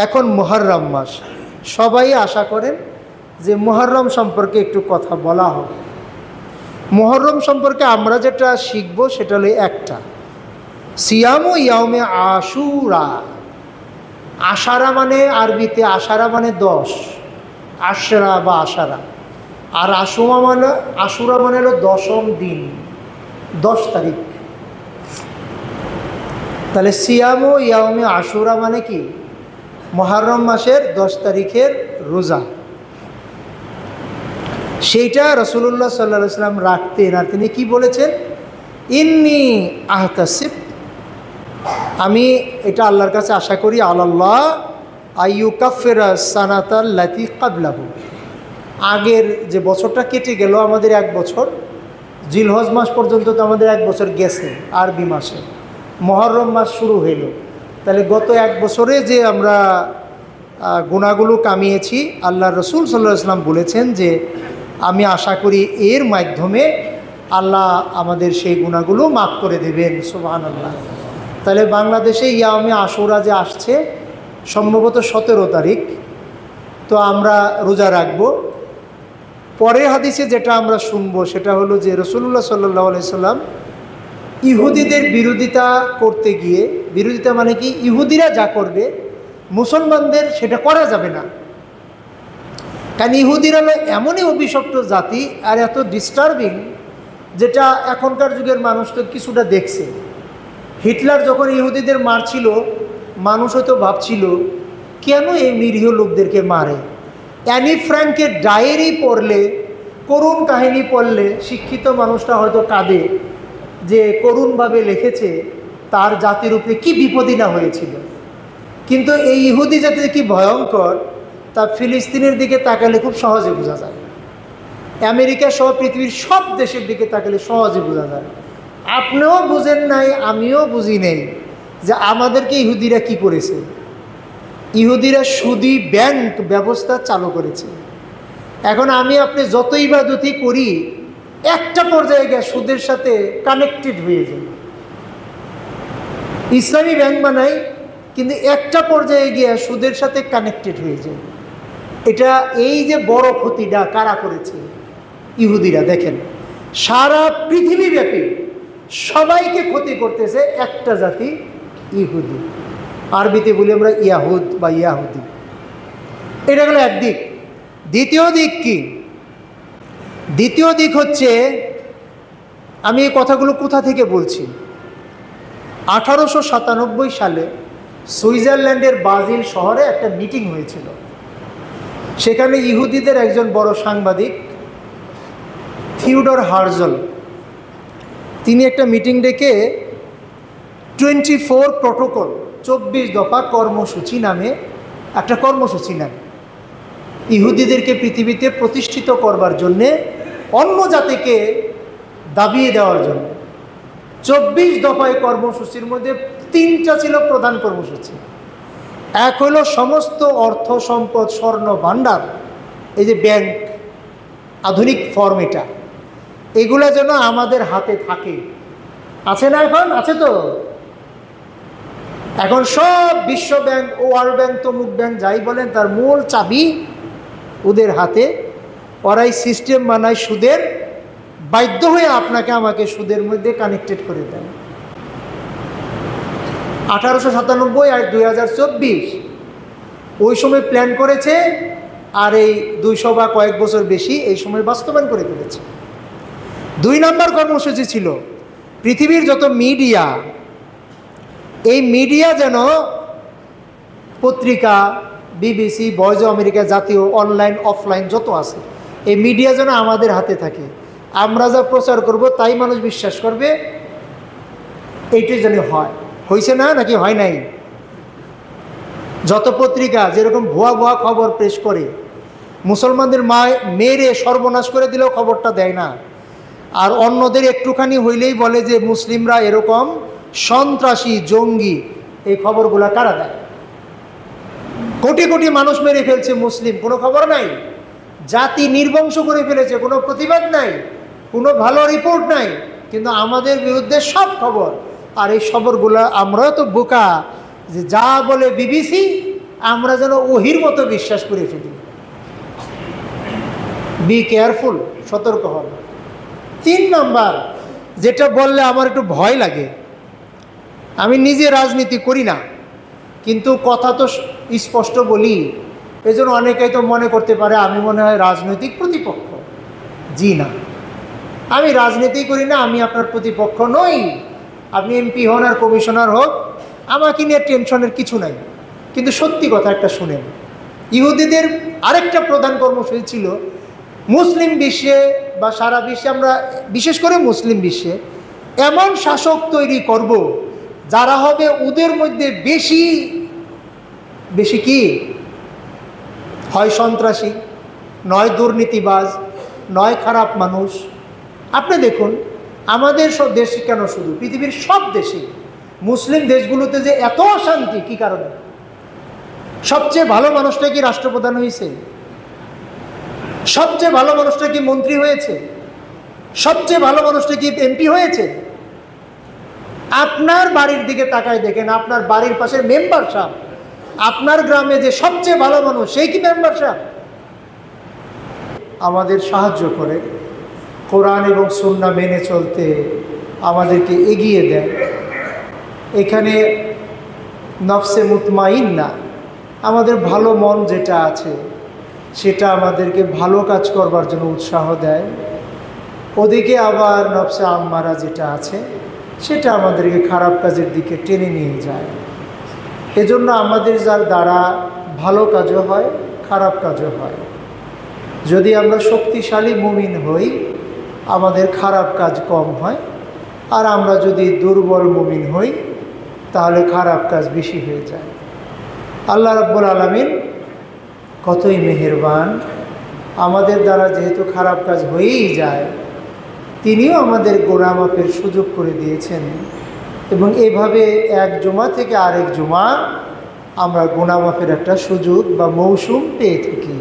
এখন মুহররম মাস, সবাই আশা করেন যে মুহররম সম্পর্কে একটু কথা বলা হবে। মুহররম সম্পর্কে আমরা যেটা শিখব সেটা হলো একটা, সিয়ামু ইয়াউমে আশুরা। আশারা মানে আরবিতে আশারা মানে 10, আশরা বা আশারা। আর আশুরা মানে হলো 10ম দিন, 10 তারিখ। তাহলে সিয়ামু ইয়াউমে আশুরা মানে কি? মুহররম মাসের 10 তারিখের রোজা। সেইটা রাসূলুল্লাহ সাল্লাল্লাহু আলাইহি ওয়াসাল্লাম রাখতেন। আর তিনি কি বলেছেন? ইন্নী আহতাসিব, আমি এটা আল্লাহর কাছে আশা করি, আল্লাহ আইয়ুকাফিরা সানাতাল্লাতি ক্বাবলাহু, আগের যে বছরটা কেটে গেল আমাদের 1 বছর, জিলহজ মাস পর্যন্ত তো আমাদের 1 বছর গেছে আরবি মাসে, মুহররম মাস শুরু হইল। তাহলে গত 1 বছরে যে আমরা গুনাহগুলো কামিয়েছি, আল্লাহর রাসূল সাল্লাল্লাহু আলাইহি ওয়াসাল্লাম বলেছেন যে আমি আশা করি এর মাধ্যমে আল্লাহ আমাদের সেই গুনাহগুলো মাফ করে দেবেন। সুবহানাল্লাহ। তাহলে বাংলাদেশে ইয়াউমে আশুরা যে আসছে সম্ভবত 17 তারিখ, তো আমরা রোজা রাখব। পরের হাদিসে যেটা আমরা শুনবো সেটা হলো যে রাসূলুল্লাহ সাল্লাল্লাহু আলাইহি সাল্লাম ইহুদিদের বিরোধিতা করতে গিয়ে, বিরোধিতা মানে কি? ইহুদিরা যা করবে মুসলমানদের সেটা করা যাবে না, কারণ ইহুদিরা হলো এমনই অভিশপ্ত জাতি আর এত ডিস্টার্বিং, যেটা এখনকার যুগের মানুষ তো কিছুটা দেখছে। হিটলার যখন ইহুদিদের মারছিল, মানুষ হয়তো ভাবছিল কেন এই নিরীহ লোকদেরকে মারে। অ্যানি ফ্র্যাঙ্কের ডায়েরি পড়লে, করুণ কাহিনী পড়লে শিক্ষিত মানুষটা হয়তো কাঁদে যে করুণভাবে লিখেছে তার জাতির উপরে কী বিপদই না হয়েছিল। কিন্তু এই ইহুদি জাতি কি ভয়ঙ্কর তা ফিলিস্তিনের দিকে তাকালে খুব সহজে বোঝা যায়, আমেরিকা সহ পৃথিবীর সব দেশের দিকে তাকালে সহজে বোঝা যায়। আপনিও বুঝেন নাই, আমিও বুঝি নেই যে আমাদেরকে ইহুদিরা কি করেছে। ইহুদিরা সুদী ব্যাংক ব্যবস্থা চালু করেছে। এখন আমি আপনি যত ইবাদতই করি একটা পর্যায়ে গিয়ে সুদের সাথে কানেক্টেড হয়ে যায়। ইসলামী ব্যাংক বানাই কিন্তু একটা পর্যায়ে গিয়ে সুদের সাথে কানেক্টেড হয়ে যায়। এটা এই যে বড় ক্ষতিটা কারা করেছে? ইহুদিরা। দেখেন সারা পৃথিবীব্যাপী সবাইকে ক্ষতি করতেছে একটা জাতি, ইহুদি। আরবিতে বলি আমরা ইয়াহুদ বা ইয়াহুদি। এটা হলো একদিক। দ্বিতীয় দিক কি? দ্বিতীয় দিক হচ্ছে, আমি এই কথাগুলো কোথা থেকে বলছি, 1897 সালে সুইজারল্যান্ডের বাজিল শহরে একটা মিটিং হয়েছিল। সেখানে ইহুদিদের একজন বড় সাংবাদিক থিওডর হার্জল, তিনি একটা মিটিং ডেকে 24 প্রটোকল, 24 দফা কর্মসূচি নামে একটা কর্মসূচি নেন, ইহুদিদেরকে পৃথিবীতে প্রতিষ্ঠিত করবার জন্যে, অন্য জাতিকে দাবিয়ে দেওয়ার জন্য। 24 দফায় কর্মসূচির মধ্যে 3টা ছিল প্রধান কর্মসূচি। এক হলো সমস্ত অর্থ সম্পদ, স্বর্ণ ভাণ্ডার, এই যে ব্যাংক আধুনিক ফর্ম, এটা এগুলো যেন আমাদের হাতে থাকে। আছে না? এখন আছে তো। এখন সব বিশ্ব ব্যাংক, ওয়ার্ল্ড ব্যাংক, তমুক ব্যাংক যাই বলেন, তার মূল চাবি ওদের হাতে। ওরাই সিস্টেম বানায় সুদের, বাধ্য হয়ে আপনাকে আমাকে সুদের মধ্যে কানেক্টেড করে দেয়। 1897 আর 2024 ওই সময় প্ল্যান করেছে, আর এই 200 বা কয়েক বছর বেশি এই সময় বাস্তবায়ন করে ফেলেছে। 2 নম্বর কর্মসূচি ছিল পৃথিবীর যত মিডিয়া, এই মিডিয়া যেন পত্রিকা, বিবিসি, ভয়েস অফ আমেরিকা, জাতীয়, অনলাইন অফলাইন যত আছে, এই মিডিয়া যেন আমাদের হাতে থাকে। আমরা যা প্রচার করব তাই মানুষ বিশ্বাস করবে, এইটাই যেন হয়। হয়েছে না? নাকি হয় নাই? যত পত্রিকা যেরকম ভুয়া ভুয়া খবর পেশ করে, মুসলমানদের মেরে সর্বনাশ করে দিলেও খবরটা দেয় না, আর অন্যদের একটুখানি হইলেই বলে যে মুসলিমরা এরকম সন্ত্রাসী, জঙ্গি। এই খবরগুলা কারা দেয়? কোটি কোটি মানুষ মেরে ফেলছে মুসলিম, কোনো খবর নাই। জাতি নির্বংশ করে ফেলেছে, কোনো প্রতিবাদ নাই, কোনো ভালো রিপোর্ট নাই, কিন্তু আমাদের বিরুদ্ধে সব খবর। আর এই খবরগুলো আমরাও তো বোকা যে যা বলে বিবিসি আমরা যেন ওহির মতো বিশ্বাস করে ফেলি। বি কেয়ারফুল, সতর্ক হন। 3 নাম্বার, যেটা বললে আমার একটু ভয় লাগে, আমি নিজে রাজনীতি করি না, কিন্তু কথা তো স্পষ্ট বলি, এজন্য অনেকেই তো মনে করতে পারে আমি মনে হয় রাজনৈতিক প্রতিপক্ষ। জি না, আমি রাজনীতি করি না, আমি আপনার প্রতিপক্ষ নই। আপনি এমপি হন আর কমিশনার হোক, আমাকে নিয়ে টেনশনের কিছু নাই। কিন্তু সত্যি কথা একটা শুনেন, ইহুদিদের আরেকটা প্রধান কর্মসূচি ছিল মুসলিম বিশ্বে বা সারা বিশ্বে, আমরা বিশেষ করে মুসলিম বিশ্বে এমন শাসক তৈরি করব যারা হবে ওদের মধ্যে বেশি বেশি কি হয় সন্ত্রাসী, নয় দুর্নীতিবাজ, নয় খারাপ মানুষ। আপনি দেখুন আমাদের সব দেশ কেন, শুধু পৃথিবীর সব দেশে মুসলিম দেশগুলোতে যে এত অশান্তি, কি কারণে? সবচেয়ে ভালো মানুষটা কি রাষ্ট্রপ্রধান হয়েছে? সবচেয়ে ভালো মানুষটা কি মন্ত্রী হয়েছে? সবচেয়ে ভালো মানুষটা কি এমপি হয়েছে? আপনার বাড়ির দিকে তাকায় দেখেন, আপনার বাড়ির পাশে মেম্বার সাহেব, আপনার গ্রামে যে সবচেয়ে ভালো মানুষ সেই কি মেম্বার সাহেব? আমাদের সাহায্য করে, কোরআন এবং সুন্নাহ মেনে চলতে আমাদেরকে এগিয়ে দেয়। এখানে নফসে মুতমাইন্না, আমাদের ভালো মন যেটা আছে সেটা আমাদেরকে ভালো কাজ করবার জন্য উৎসাহ দেয়। ওদিকে আবার নফসে আম্মারা যেটা আছে সেটা আমাদেরকে খারাপ কাজের দিকে টেনে নিয়ে যায়। এজন্য আমাদের যার দ্বারা ভালো কাজও হয়, খারাপ কাজও হয়। যদি আমরা শক্তিশালী মুমিন হই, আমাদের খারাপ কাজ কম হয়, আর আমরা যদি দুর্বল মুমিন হই তাহলে খারাপ কাজ বেশি হয়ে যায়। আল্লাহ রাব্বুল আলামিন কতই মেহেরবান, আমাদের দ্বারা যেহেতু খারাপ কাজ হয়েই যায়, তিনিও আমাদের গুনাহ মাফের সুযোগ করে দিয়েছেন, এবং এভাবে এক জুমা থেকে আরেক জুমা আমরা গুনাহ মাফের একটা সুযোগ বা মৌসুম পেয়ে থাকি।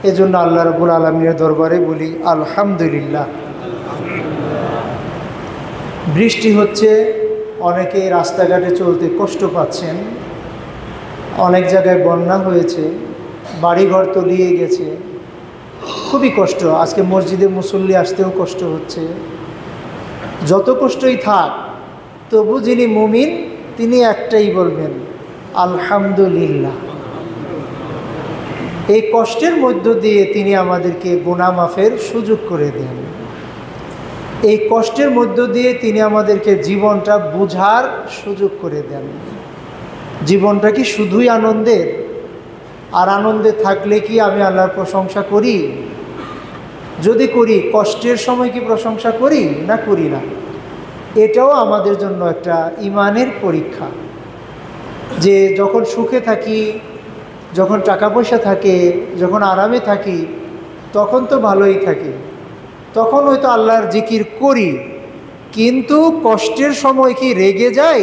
এজন্য আল্লাহ রাব্বুল আলামিনের দরবারে বলি আলহামদুলিল্লাহ। বৃষ্টি হচ্ছে, অনেকেই রাস্তাঘাটে চলতে কষ্ট পাচ্ছেন, অনেক জায়গায় বন্যা হয়েছে, বাড়িঘর তলিয়ে গেছে, খুবই কষ্ট। আজকে মসজিদে মুসল্লি আসতেও কষ্ট হচ্ছে। যত কষ্টই থাক, তবু যিনি মুমিন তিনি একটাই বলবেন আলহামদুলিল্লাহ। এই কষ্টের মধ্য দিয়ে তিনি আমাদেরকে গুনাহ মাফের সুযোগ করে দেন। এই কষ্টের মধ্য দিয়ে তিনি আমাদেরকে জীবনটা বুঝার সুযোগ করে দেন। জীবনটা কি শুধুই আনন্দের? আর আনন্দে থাকলে কি আমি আল্লাহর প্রশংসা করি? যদি করি, কষ্টের সময় কি প্রশংসা করি না করি না? এটাও আমাদের জন্য একটা ঈমানের পরীক্ষা, যে যখন সুখে থাকি, যখন টাকা পয়সা থাকে, যখন আরামে থাকি, তখন তো ভালোই থাকি, তখন হয়তো আল্লাহর জিকির করি, কিন্তু কষ্টের সময় কি রেগে যাই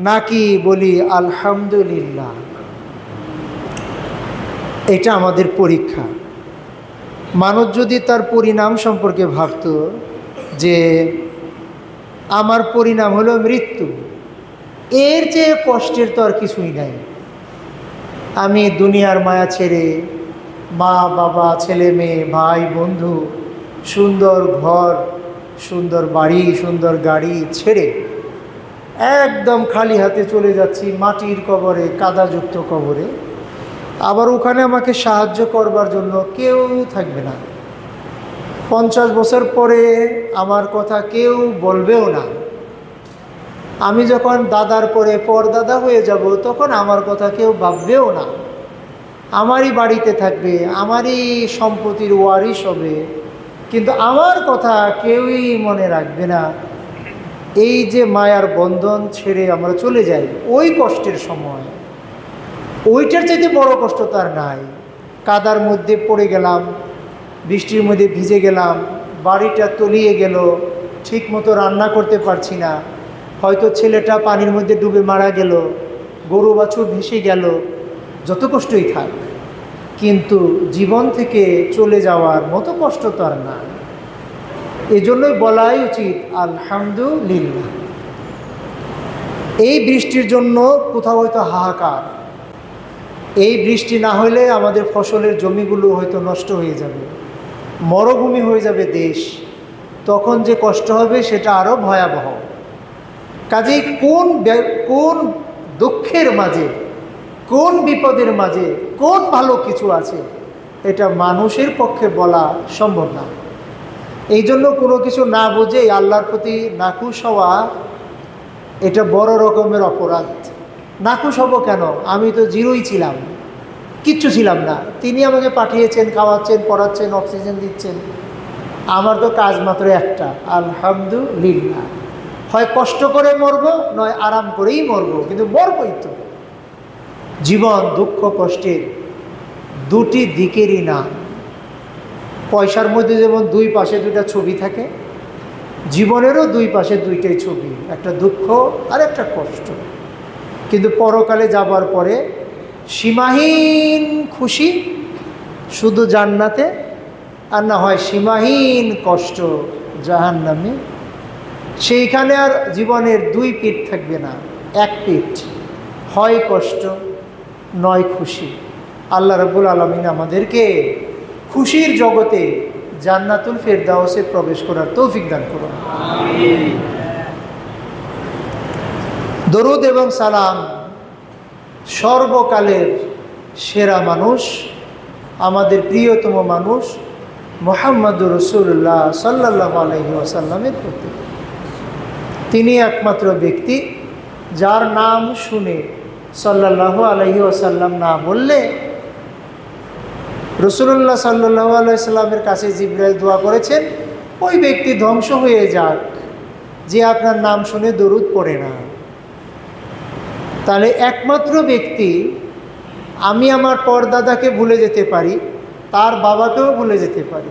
নাকি বলি আলহামদুলিল্লাহ? এটা আমাদের পরীক্ষা। মানুষ যদি তার পরিণাম সম্পর্কে ভাবত যে আমার পরিণাম হলো মৃত্যু, এর চেয়ে কষ্টের তো আর কিছুই নাই। আমি দুনিয়ার মায়া ছেড়ে, মা বাবা, ছেলে মেয়ে, ভাই বন্ধু, সুন্দর ঘর, সুন্দর বাড়ি, সুন্দর গাড়ি ছেড়ে একদম খালি হাতে চলে যাচ্ছি মাটির কবরে, কাদাযুক্ত কবরে। আবার ওখানে আমাকে সাহায্য করবার জন্য কেউ থাকবে না। 50 বছর পরে আমার কথা কেউ বলবেও না। আমি যখন দাদার পরে পরদাদা হয়ে যাব, তখন আমার কথা কেউ ভাববেও না। আমারই বাড়িতে থাকবে, আমারই সম্পত্তির ওয়ারিশ হবে, কিন্তু আমার কথা কেউই মনে রাখবে না। এই যে মায়ার বন্ধন ছেড়ে আমরা চলে যাই, ওই কষ্টের সময়, ওইটার চাইতে বড় কষ্ট তার নাই। কাদার মধ্যে পড়ে গেলাম, বৃষ্টির মধ্যে ভিজে গেলাম, বাড়িটা তলিয়ে গেল, ঠিক মতো রান্না করতে পারছি না, হয়তো ছেলেটা পানির মধ্যে ডুবে মারা গেল, গরু বাছুর ভেসে গেল, যত কষ্টই থাক, কিন্তু জীবন থেকে চলে যাওয়ার মতো কষ্ট তো আর না। এজন্যই বলাই উচিত এই বৃষ্টি না হলে আমাদের ফসলের জমিগুলো হয়তো নষ্ট হয়ে যাবে, মরুভূমি হয়ে যাবে দেশ, তখন যে কষ্ট হবে সেটা আরও ভয়াবহ। কাজেই কোন দুঃখের মাঝে, কোন বিপদের মাঝে কোন ভালো কিছু আছে, এটা মানুষের পক্ষে বলা সম্ভব না। এই জন্য কোনো কিছু না বুঝে আল্লাহর প্রতি নাখুশ হওয়া এটা বড় রকমের অপরাধ। নাখুশ হব কেন? আমি তো জিরোই ছিলাম, কিচ্ছু ছিলাম না। তিনি আমাকে পাঠিয়েছেন, খাওয়াচ্ছেন, পড়াচ্ছেন, অক্সিজেন দিচ্ছেন। আমার তো কাজ মাত্র একটা, আলহামদুলিল্লাহ। হয় কষ্ট করে মরব, নয় আরাম করেই মরব, কিন্তু মরবই তো। জীবন দুঃখ কষ্টের দুটি দিকেরই না। পয়সার মধ্যে যেমন দুই পাশে দুইটা ছবি থাকে, জীবনেরও দুই পাশে দুইটাই ছবি, একটা দুঃখ আর একটা কষ্ট। কিন্তু পরকালে যাবার পরে সীমাহীন খুশি শুধু জান্নাতে, আর না হয় সীমাহীন কষ্ট জাহান্নামে। সেইখানে আর জীবনের দুই পিঠ থাকবে না, এক পিঠ, হয় কষ্ট নয় খুশি। আল্লাহ রাব্বুল আলামিন আমাদেরকে খুশির জগতে জান্নাতুল ফেরদাউসে প্রবেশ করার তৌফিক দান করুন। দরুদ এবং সালাম সর্বকালের সেরা মানুষ, আমাদের প্রিয়তম মানুষ মুহাম্মদুর রাসূলুল্লাহ সাল্লাল্লাহু আলাইহি ওয়াসাল্লামের প্রতি। তিনি একমাত্র ব্যক্তি যার নাম শুনে সাল্লাল্লাহু আলাইহি ওয়াসাল্লাম না বললে রাসূলুল্লাহ সাল্লাল্লাহু আলাইহি ওয়াসাল্লামের কাছে জিবরাইল দোয়া করেছেন, ওই ব্যক্তি ধ্বংস হয়ে যাক যে আপনার নাম শুনে দরুদ পড়ে না। তাহলে একমাত্র ব্যক্তি, আমি আমার পরদাদাকে ভুলে যেতে পারি, তার বাবাকেও ভুলে যেতে পারি,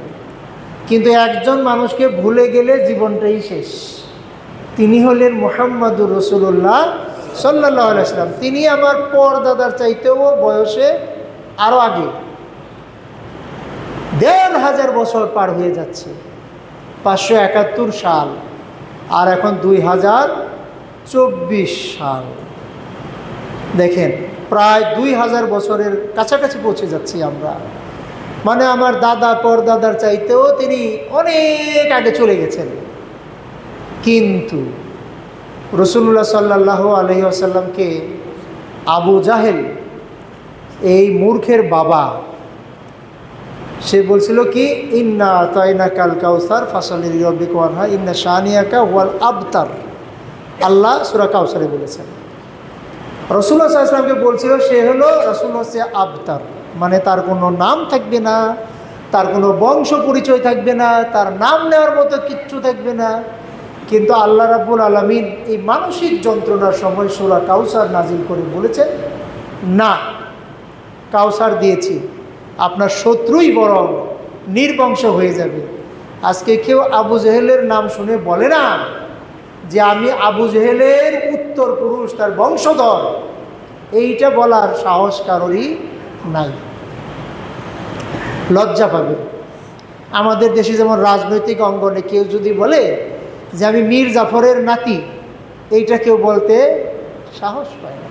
কিন্তু একজন মানুষকে ভুলে গেলে জীবনটাই শেষ। তিনি হলেন মুহাম্মদুর রাসূলুল্লাহ সাল্লাল্লাহু আলাইহি ওয়াসাল্লাম। তিনি আমার পরদাদার চাইতেও বয়সে আরও আগে। ১,৫০০ বছর পার হয়ে যাচ্ছে, 571 সাল, আর এখন 2024 সাল। দেখেন, প্রায় 2000 বছরের কাছাকাছি পৌঁছে যাচ্ছি আমরা। মানে আমার দাদা পরদাদার চাইতেও তিনি অনেক আগে চলে গেছেন। কিন্তু রাসূলুল্লাহ সাল্লাল্লাহু আলাইহি ওয়াসাল্লামকে আবু জাহেল, এই মূর্খের বাবা, সে বলছিল কি, ইন্না আতাইনাকাল কাউসার ফাসলি লিরাব্বিকা ওয়ানহার ইন্না শানিয়াকা ওয়াল আবতার। আল্লাহ সূরা কাউসারে বলেছেন। রাসূলুল্লাহ সাল্লাল্লাহু আলাইহি ওয়াসাল্লামকে বলছিল সে হলো রাসূলুল্লাহ সে আবতার, মানে তার কোনো নাম থাকবে না, তার কোনো বংশ পরিচয় থাকবে না, তার নাম নেওয়ার মতো কিচ্ছু থাকবে না। কিন্তু আল্লাহ রাব্বুল আলামিন এই মানসিক যন্ত্রণার সময় সূরা কাউসার নাজিল করে বলেছেন, না, কাউসার দিয়েছি, আপনার শত্রুই বরং নির্বংশ হয়ে যাবে। আজকে কেউ আবু জেহেলের নাম শুনে বলে না যে আমি আবু জেহেলের উত্তর পুরুষ, তার বংশধর, এইটা বলার সাহস কারোরই নাই, লজ্জা পাবে। আমাদের দেশে যেমন রাজনৈতিক অঙ্গনে কেউ যদি বলে যে আমি মীর জাফরের নাতি, এইটা কেউ বলতে সাহস পায় না।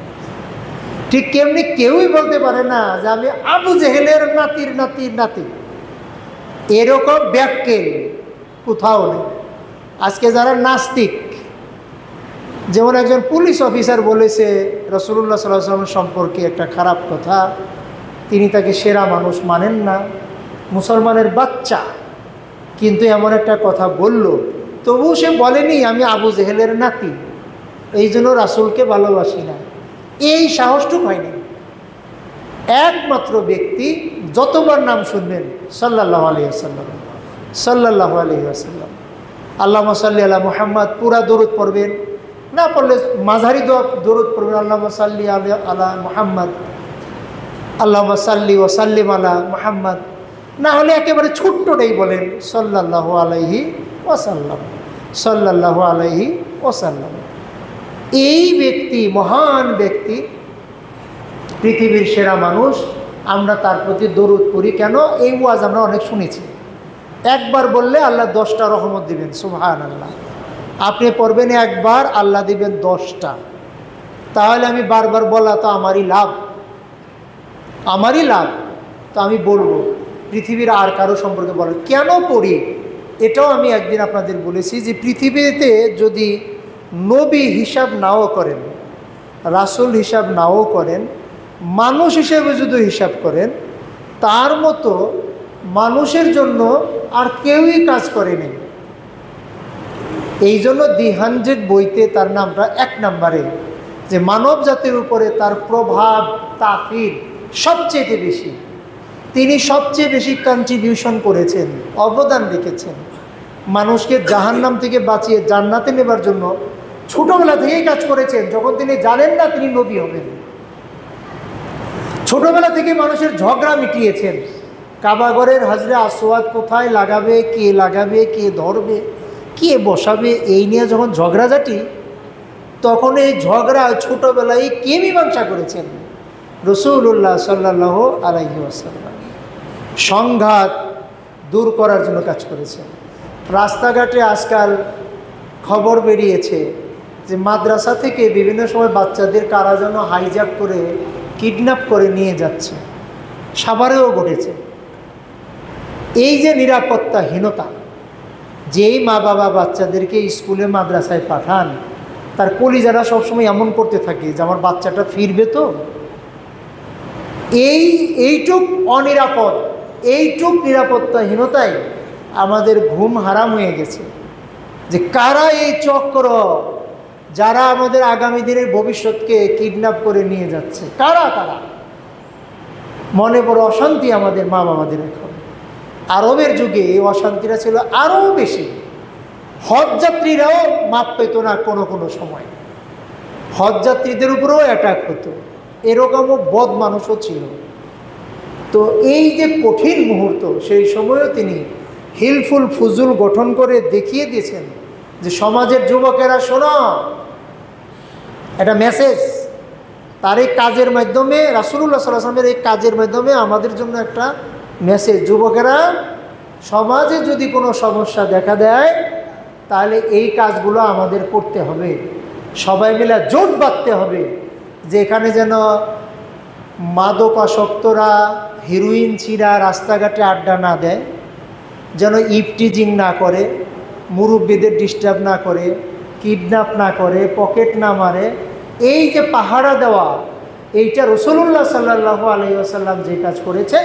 ঠিক কেমনি কেউই বলতে পারে না যে আমি আবু জেহেলের নাতির নাতির নাতি। এরকম ব্যাক্কেল কোথাও নেই। আজকে যারা নাস্তিক, যেমন একজন পুলিশ অফিসার বলেছে রাসূলুল্লাহ সাল্লাল্লাহু আলাইহি ওয়াসাল্লাম সম্পর্কে একটা খারাপ কথা, তিনি তাকে সেরা মানুষ মানেন না, মুসলমানের বাচ্চা, কিন্তু এমন একটা কথা বলল, তবুও সে বলেনি আমি আবু জেহেলের নাতি, এই জন্য রাসূলকে ভালোবাসি না। এই সাহসটুকু হয়নি। একমাত্র ব্যক্তি যতবার নাম শুনবেন সাল্লাল্লাহু আলাইহি ওয়াসাল্লাম, সাল্লাল্লাহু আলাইহি ওয়াসাল্লাম, আল্লাহুম্মা সাল্লি আলা মুহাম্মদ, পুরা দরুদ পড়বেন, না পড়লে মাঝারি দরুদ পড়বেন, আল্লাহুম্মা সাল্লি আলা মুহাম্মদ, আল্লাহুম্মা সাল্লি ওয়া সাল্লিম আলা মুহাম্মদ, না হলে একেবারে ছোট্টটাই বলেন সাল্লাল্লাহু আলাইহি ওয়াসাল্লাম, সাল্লাল্লাহু আলাইহি ওয়াসাল্লাম। এই ব্যক্তি মহান ব্যক্তি, পৃথিবীর সেরা মানুষ, আমরা তার প্রতি দরুদ পড়ি কেন? এই ওয়াজ আমরা অনেক শুনেছি। একবার বললে আল্লাহ 10টা রহমত দিবেন, সুবহানাল্লাহ। আপনি পড়বেন একবার, আল্লাহ দিবেন 10টা। তাহলে আমি বারবার বলা তো আমারই লাভ। আমারই লাভ। তো আমি বলবো পৃথিবীর আর কারো সম্পর্কে বলেন কেন পড়ি। এটাও আমি একদিন আপনাদের বলেছি যে পৃথিবীতে যদি নবী হিসাব নাও করেন, রাসূল হিসাব নাও করেন, মানুষ হিসেবে যদি হিসাব করেন, তার মতো মানুষের জন্য আর কেউই কাজ করেনি। এই জন্য দি 100 বইতে তার নামটা 1 নম্বরে, যে মানব জাতির উপরে তার প্রভাব তাসির সবচেয়ে বেশি। তিনি সবচেয়ে বেশি কন্ট্রিবিউশন করেছেন, অবদান রেখেছেন। মানুষকে জাহান্নাম থেকে বাঁচিয়ে জান্নাতে নেবার জন্য ছোটবেলা থেকেই কাজ করেছেন। যখন তিনি জানেন না তিনি নবী হবেন, ছোটবেলা থেকে মানুষের ঝগড়া মিটিয়েছেন। কাবাগরের হাজরে আসওয়াদ কোথায় লাগাবে, কে ধরবে, কে বসাবে, এই নিয়ে যখন ঝগড়াঝাটি, তখন এই ঝগড়া ছোটবেলায় কে মীমাংসা করেছেন? রাসূলুল্লাহ সাল্লাল্লাহু আলাইহি ওয়াসাল্লাম। সংঘাত দূর করার জন্য কাজ করেছেন। রাস্তাঘাটে আজকাল খবর বেরিয়েছে যে মাদ্রাসা থেকে বিভিন্ন সময় বাচ্চাদের কারা যেন হাইজ্যাক করে কিডন্যাপ করে নিয়ে যাচ্ছে, সাভারেও ঘটেছে। এই যে নিরাপত্তাহীনতা, যেই মা বাবা বাচ্চাদেরকে স্কুলে মাদ্রাসায় পাঠান, তার কলিজারা সবসময় এমন করতে থাকে যে আমার বাচ্চাটা ফিরবে তো। এইটুক অনিরাপদ, এইটুক নিরাপত্তাহীনতায় আমাদের ঘুম হারাম হয়ে গেছে। যে কারা এই চক্র, যারা আমাদের আগামী দিনের ভবিষ্যৎকে কিডন্যাপ করে নিয়ে যাচ্ছে, কারা? মনে বড় অশান্তি আমাদের মা বাবাদের। এখন আরবের যুগে এই অশান্তিটা ছিল আরও বেশি। হজযাত্রীরাও মাপ পেত না, কোনো সময় হজযাত্রীদের উপরেও অ্যাটাক হতো। এরকমও বদ মানুষও ছিল। তো এই যে কঠিন মুহূর্ত, সেই সময়ও তিনি হিলফুল ফুজুল গঠন করে দেখিয়ে দিয়েছেন যে সমাজের যুবকেরা শোনো, এটা মেসেজ। তার এই কাজের মাধ্যমে, রাসূলুল্লাহ সাল্লাল্লাহু আলাইহি ওয়াসাল্লামের এই কাজের মাধ্যমে আমাদের জন্য একটা মেসেজ। যুবকেরা, সমাজে যদি কোনো সমস্যা দেখা দেয়, তাহলে এই কাজগুলো আমাদের করতে হবে। সবাই মিলে জোট বাঁধতে হবে যে এখানে যেন মাদকাসক্তরা, হিরোইন ছিঁড়া রাস্তাঘাটে আড্ডা না দেয়, যেন ইফটিজিং না করে, মুরব্বীদের ডিস্টার্ব না করে, কিডন্যাপ না করে, পকেট না মারে। এই যে পাহারা দেওয়া, এইটা রাসূলুল্লাহ সাল্লাল্লাহু আলাইহি ওয়াসাল্লাম যে কাজ করেছেন,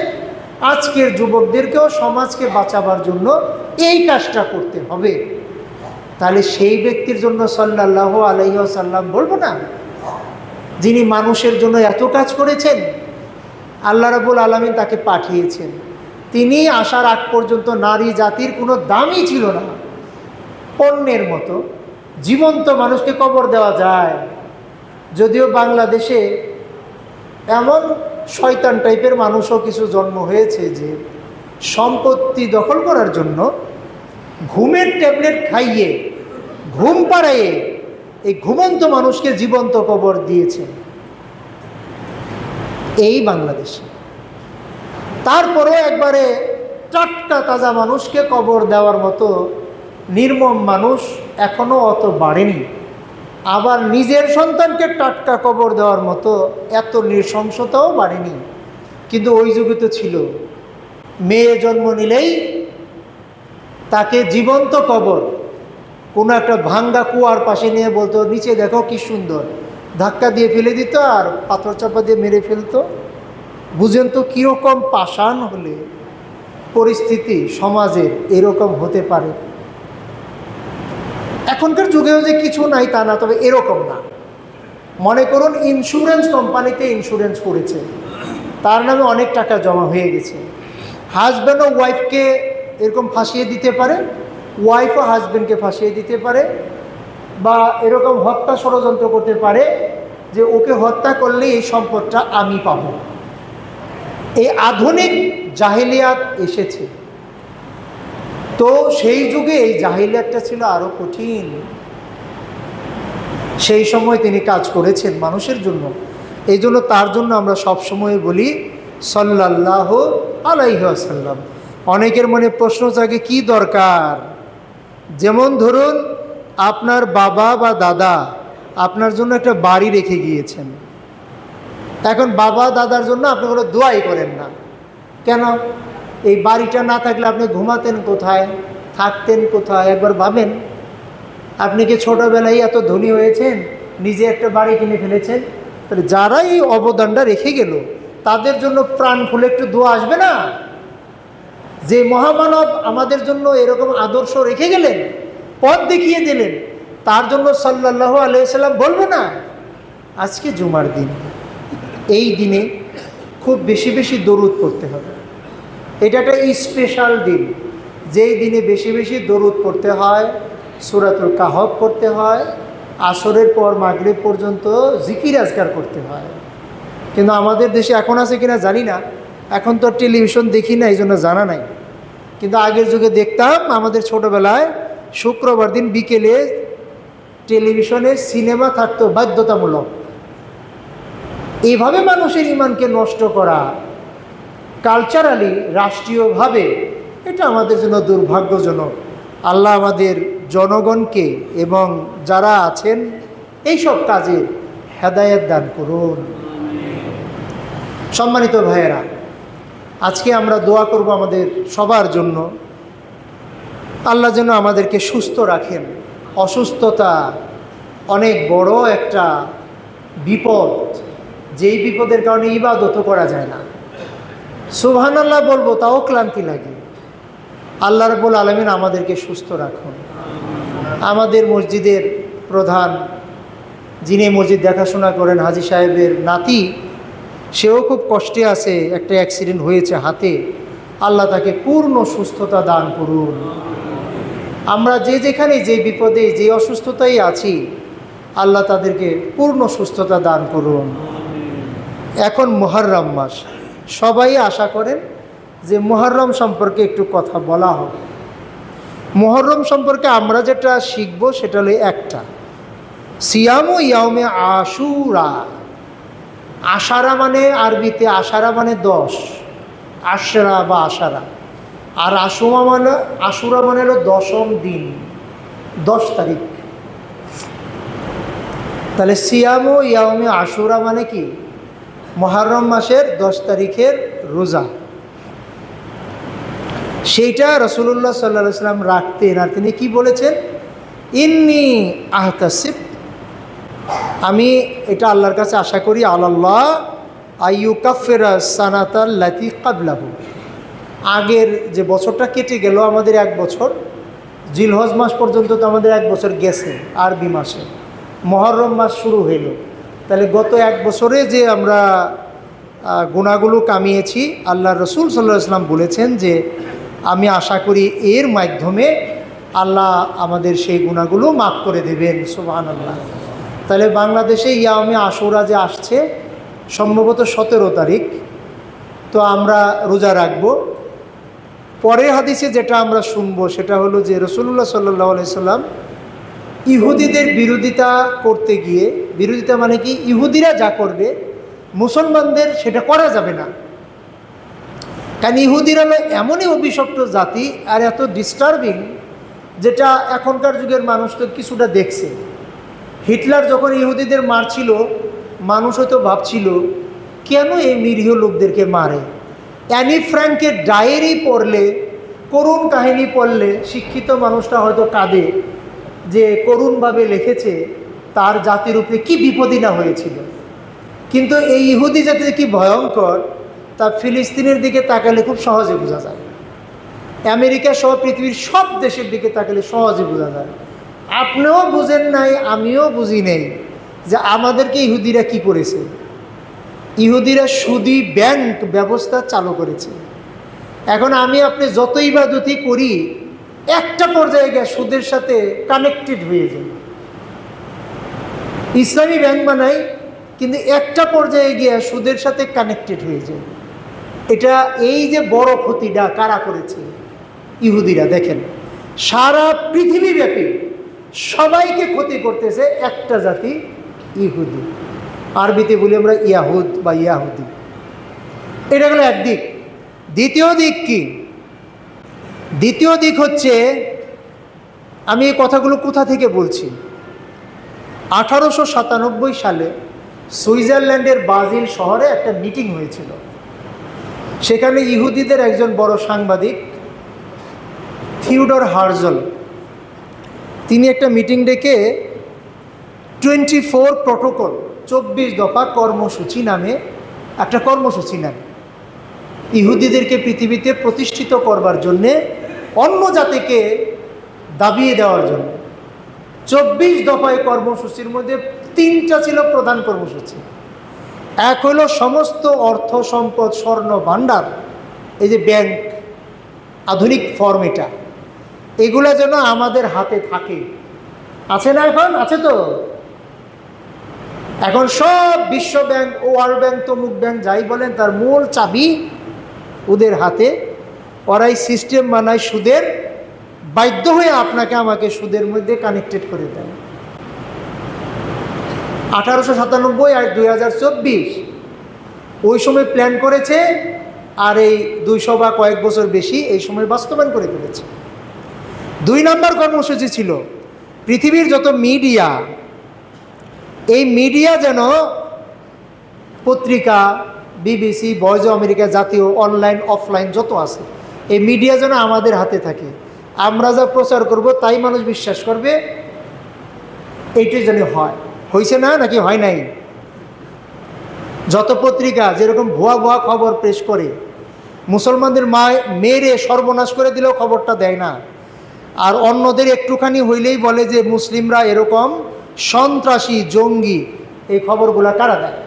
আজকের যুবকদেরকেও সমাজকে বাঁচাবার জন্য এই কাজটা করতে হবে। তাহলে সেই ব্যক্তির জন্য সাল্লাল্লাহু আলাইহি ওয়াসাল্লাম বলবো না, যিনি মানুষের জন্য এত কাজ করেছেন। আল্লাহ রাব্বুল আলামিন তাকে পাঠিয়েছেন। তিনি আসার আগ পর্যন্ত নারী জাতির কোনো দামই ছিল না। পণ্যের মতো জীবন্ত মানুষকে কবর দেওয়া যায়। যদিও বাংলাদেশে এমন শয়তান টাইপের মানুষও কিছু জন্ম হয়েছে যে সম্পত্তি দখল করার জন্য ঘুমের ট্যাবলেট খাইয়ে, ঘুম পাড়াইয়ে এই ঘুমন্ত মানুষকে জীবন্ত কবর দিয়েছে এই বাংলাদেশে। তারপরেও একবারে টাটকা তাজা মানুষকে কবর দেওয়ার মতো নির্মম মানুষ এখনও অত বাড়েনি। আবার নিজের সন্তানকে টাটকা কবর দেওয়ার মতো এত নৃশংসতাও বাড়েনি। কিন্তু ওই যুগে তো ছিল, মেয়ে জন্ম নিলেই তাকে জীবন্ত কবর কোনো একটা ভাঙ্গা কুয়ার পাশে নিয়ে বলতো, নিচে দেখো কি সুন্দর, ধাক্কা দিয়ে ফেলে দিত আর পাথর চাপা দিয়ে মেরে ফেলতো। বুঝেন তো কীরকম পাষাণ হলে পরিস্থিতি সমাজের এরকম হতে পারে। এখনকার যুগেও যে কিছু নাই তা না, তবে এরকম না। মনে করুন ইন্স্যুরেন্স কোম্পানিতে ইন্স্যুরেন্স করেছে, তার নামে অনেক টাকা জমা হয়ে গেছে। হাজব্যান্ডও ওয়াইফকে এরকম ফাঁসিয়ে দিতে পারে, ওয়াইফও হাজব্যান্ডকে ফাঁসিয়ে দিতে পারে, বা এরকম হত্যা ষড়যন্ত্র করতে পারে যে ওকে হত্যা করলে এই সম্পদটা আমি পাব। এই আধুনিক জাহিলিয়াত এসেছে। তো সেই যুগে এই জাহিলিয়াতটা ছিল আরো কঠিন। সেই সময় তিনি কাজ করেছেন মানুষের জন্য। এই জন্য তার জন্য আমরা সবসময় বলি সাল্লাল্লাহু আলাইহি ওয়াসাল্লাম। অনেকের মনে প্রশ্ন জাগে কি দরকার? যেমন ধরুন আপনার বাবা বা দাদা আপনার জন্য একটা বাড়ি রেখে গিয়েছেন, এখন বাবা দাদার জন্য আপনি কোনো দোয়াই করেন না কেন? এই বাড়িটা না থাকলে আপনি ঘুমাতেন কোথায়, থাকতেন কোথায়? একবার ভাবেন। আপনি কি ছোটোবেলায় এত ধনী হয়েছেন, নিজে একটা বাড়ি কিনে ফেলেছেন? তাহলে যারা এই অবদানটা রেখে গেল তাদের জন্য প্রাণ খুলে একটু দোয়া আসবে না? যে মহামানব আমাদের জন্য এরকম আদর্শ রেখে গেলেন, পথ দেখিয়ে দিলেন, তার জন্য সাল্লাল্লাহু আলাইহি সাল্লাম বলবো না? আজকে জুমার দিন, এই দিনে খুব বেশি বেশি দরুদ পড়তে হবে। এটা একটা স্পেশাল দিন, যেই দিনে বেশি বেশি দরুদ পড়তে হয়, সূরাতুল কাহফ পড়তে হয়, আসরের পর মাগরিব পর্যন্ত জিকির আজকার করতে হয়। কিন্তু আমাদের দেশে এখন আছে কিনা জানি না, এখন তো টেলিভিশন দেখি না, এই জন্য জানা নাই। কিন্তু আগের যুগে দেখতাম, আমাদের ছোটোবেলায় শুক্রবার দিন বিকেলে টেলিভিশনে সিনেমা থাকতো বাধ্যতামূলক। এইভাবে মানুষের ঈমানকে নষ্ট করা কালচারালি, রাষ্ট্রীয়ভাবে, এটা আমাদের জন্য দুর্ভাগ্যজনক। আল্লাহ আমাদের জনগণকে এবং যারা আছেন এইসব কাজে হেদায়েত দান করুন। সম্মানিত ভাইয়েরা, আজকে আমরা দোয়া করব আমাদের সবার জন্য। আল্লাহ যেন আমাদেরকে সুস্থ রাখেন। অসুস্থতা অনেক বড় একটা বিপদ, যেই বিপদের কারণে ইবাদতও করা যায় না। সুবহানাল্লাহ বলবো তাও ক্লান্তি লাগে। আল্লাহ রাব্বুল আলামিন আমাদেরকে সুস্থ রাখুন। আমাদের মসজিদের প্রধান, যিনি মসজিদ দেখাশোনা করেন, হাজী সাহেবের নাতি, সেও খুব কষ্টে আছে, একটা অ্যাক্সিডেন্ট হয়েছে হাতে। আল্লাহ তাকে পূর্ণ সুস্থতা দান করুন। আমরা যে যেখানে যে বিপদে যে অসুস্থতাই আছি, আল্লাহ তাদেরকে পূর্ণ সুস্থতা দান করুন। এখন মুহররম মাস, সবাই আশা করেন যে মুহররম সম্পর্কে একটু কথা বলা হবে। মুহররম সম্পর্কে আমরা যেটা শিখব সেটা হলো একটা, সিয়ামু ইয়াউমে আশুরা। আশারা মানে আরবিতে আশারা মানে 10, আশরা বা আশারা। আর আশুরা মানে হলো 10ম দিন, 10 তারিখ। তাহলে সিয়ামু ইয়াউমে আশুরা মানে কি? মুহররম মাসের 10 তারিখের রোজা। সেইটা রাসূলুল্লাহ সাল্লাল্লাহু আলাইহি ওয়াসাল্লাম রাখতেন। আর তিনি কি বলেছেন? ইন্নী আহতাসিব, আমি এটা আল্লাহর কাছে আশা করি, আল্লাহ আইয়ুকাফিরা সানাতাল্লাতি ক্বাবলাহু, আগের যে বছরটা কেটে গেল আমাদের 1 বছর, জিলহজ মাস পর্যন্ত তো আমাদের 1 বছর গেছে, আরবি মাসে মুহররম মাস শুরু হইল। তাহলে গত 1 বছরে যে আমরা গুনাহগুলো কামিয়েছি, আল্লাহ রসুল সাল্লাল্লাহু আলাইহি ওয়াসাল্লাম বলেছেন যে আমি আশা করি এর মাধ্যমে আল্লাহ আমাদের সেই গুনাহগুলো মাফ করে দেবেন। সুবহানাল্লাহ। তাহলে বাংলাদেশে ইয়াউমে আশুরা যে আসছে, সম্ভবত 17 তারিখ, তো আমরা রোজা রাখব। পরের হাদিসে যেটা আমরা শুনবো সেটা হলো যে রাসূলুল্লাহ সাল্লাল্লাহু আলাইহি ওয়াসাল্লাম ইহুদিদের বিরোধিতা করতে গিয়ে, বিরোধিতা মানে কি? ইহুদিরা যা করবে মুসলমানদের সেটা করা যাবে না। কারণ ইহুদিরা হলো এমনই অভিশপ্ত জাতি আর এত ডিস্টার্বিং, যেটা এখনকার যুগের মানুষ তো কিছুটা দেখছে। হিটলার যখন ইহুদিদের মারছিল, মানুষ হয়তো ভাবছিল কেন এই নিরীহ লোকদেরকে মারে। অ্যানি ফ্র্যাঙ্কের ডায়েরি পড়লে, করুণ কাহিনী পড়লে শিক্ষিত মানুষটা হয়তো কাঁদে যে করুণভাবে লিখেছে তার জাতির উপরে কী বিপদই না হয়েছিল। কিন্তু এই ইহুদি জাতি কি ভয়ঙ্কর তা ফিলিস্তিনের দিকে তাকালে খুব সহজে বোঝা যায়। আমেরিকা সহ পৃথিবীর সব দেশের দিকে তাকালে সহজে বোঝা যায়। আপনিও বুঝেন নাই, আমিও বুঝি নেই যে আমাদেরকে ইহুদিরা কি করেছে। ইহুদিরা সুদী ব্যাংক ব্যবস্থা চালু করেছে। এখন আমি আপনি যত ইবাদতই করি, একটা পর্যায়ে গিয়ে সুদের সাথে কানেক্টেড হয়ে যায়। ইসলামী ব্যাংক বানাই, কিন্তু একটা পর্যায়ে গিয়ে সুদের সাথে কানেক্টেড হয়ে যায়। এটা এই যে বড় ক্ষতিটা কারা করেছে? ইহুদিরা। দেখেন, সারা পৃথিবীব্যাপী সবাইকে ক্ষতি করতেছে একটা জাতি, ইহুদি। আরবিতে বলি আমরা ইয়াহুদ বা ইয়াহুদি। এটা হলো একদিক। দ্বিতীয় দিক কি? দ্বিতীয় দিক হচ্ছে, আমি এই কথাগুলো কোথা থেকে বলছি, 1897 সালে সুইজারল্যান্ডের বাজিল শহরে একটা মিটিং হয়েছিল। সেখানে ইহুদিদের একজন বড় সাংবাদিক থিওডর হার্জল, তিনি একটা মিটিং ডেকে 24 প্রটোকল 24 দফা কর্মসূচি নামে একটা কর্মসূচি নেন, ইহুদিদেরকে পৃথিবীতে প্রতিষ্ঠিত করবার জন্যে, অন্য জাতিকে দাবিয়ে দেওয়ার জন্য। 24 দফায় কর্মসূচির মধ্যে 3টা ছিল প্রধান কর্মসূচি। এক হলো সমস্ত অর্থ সম্পদ, স্বর্ণ ভাণ্ডার, এই যে ব্যাংক আধুনিক ফর্ম, এগুলো যেন আমাদের হাতে থাকে। আছে না? এখন আছে তো। এখন সব বিশ্ব ব্যাংক, ওয়ার্ল্ড ব্যাংক, তমুক ব্যাংক যাই বলেন, তার মূল চাবি ওদের হাতে। ওরাই সিস্টেম বানায় সুদের, বাধ্য হয়ে আপনাকে আমাকে সুদের মধ্যে কানেক্টেড করে দেয়। 1897 আর 2024 ওই সময় প্ল্যান করেছে, আর এই 200 বা কয়েক বছর বেশি এই সময় বাস্তবায়ন করে ফেলেছে। 2 নম্বর কর্মসূচি ছিল পৃথিবীর যত মিডিয়া, এই মিডিয়া যেন পত্রিকা, বিবিসি, ভয়েস অফ আমেরিকা, জাতীয়, অনলাইন, অফলাইন যত আছে, এই মিডিয়া যেন আমাদের হাতে থাকে। আমরা যা প্রচার করব তাই মানুষ বিশ্বাস করবে, এইটাই যেন হয়। হয়েছে না? নাকি হয় নাই? যত পত্রিকা যেরকম ভুয়া ভুয়া খবর পেশ করে, মুসলমানদের মেরে সর্বনাশ করে দিলেও খবরটা দেয় না, আর অন্যদের একটুখানি হইলেই বলে যে মুসলিমরা এরকম সন্ত্রাসী, জঙ্গি। এই খবরগুলা কারা দেয়?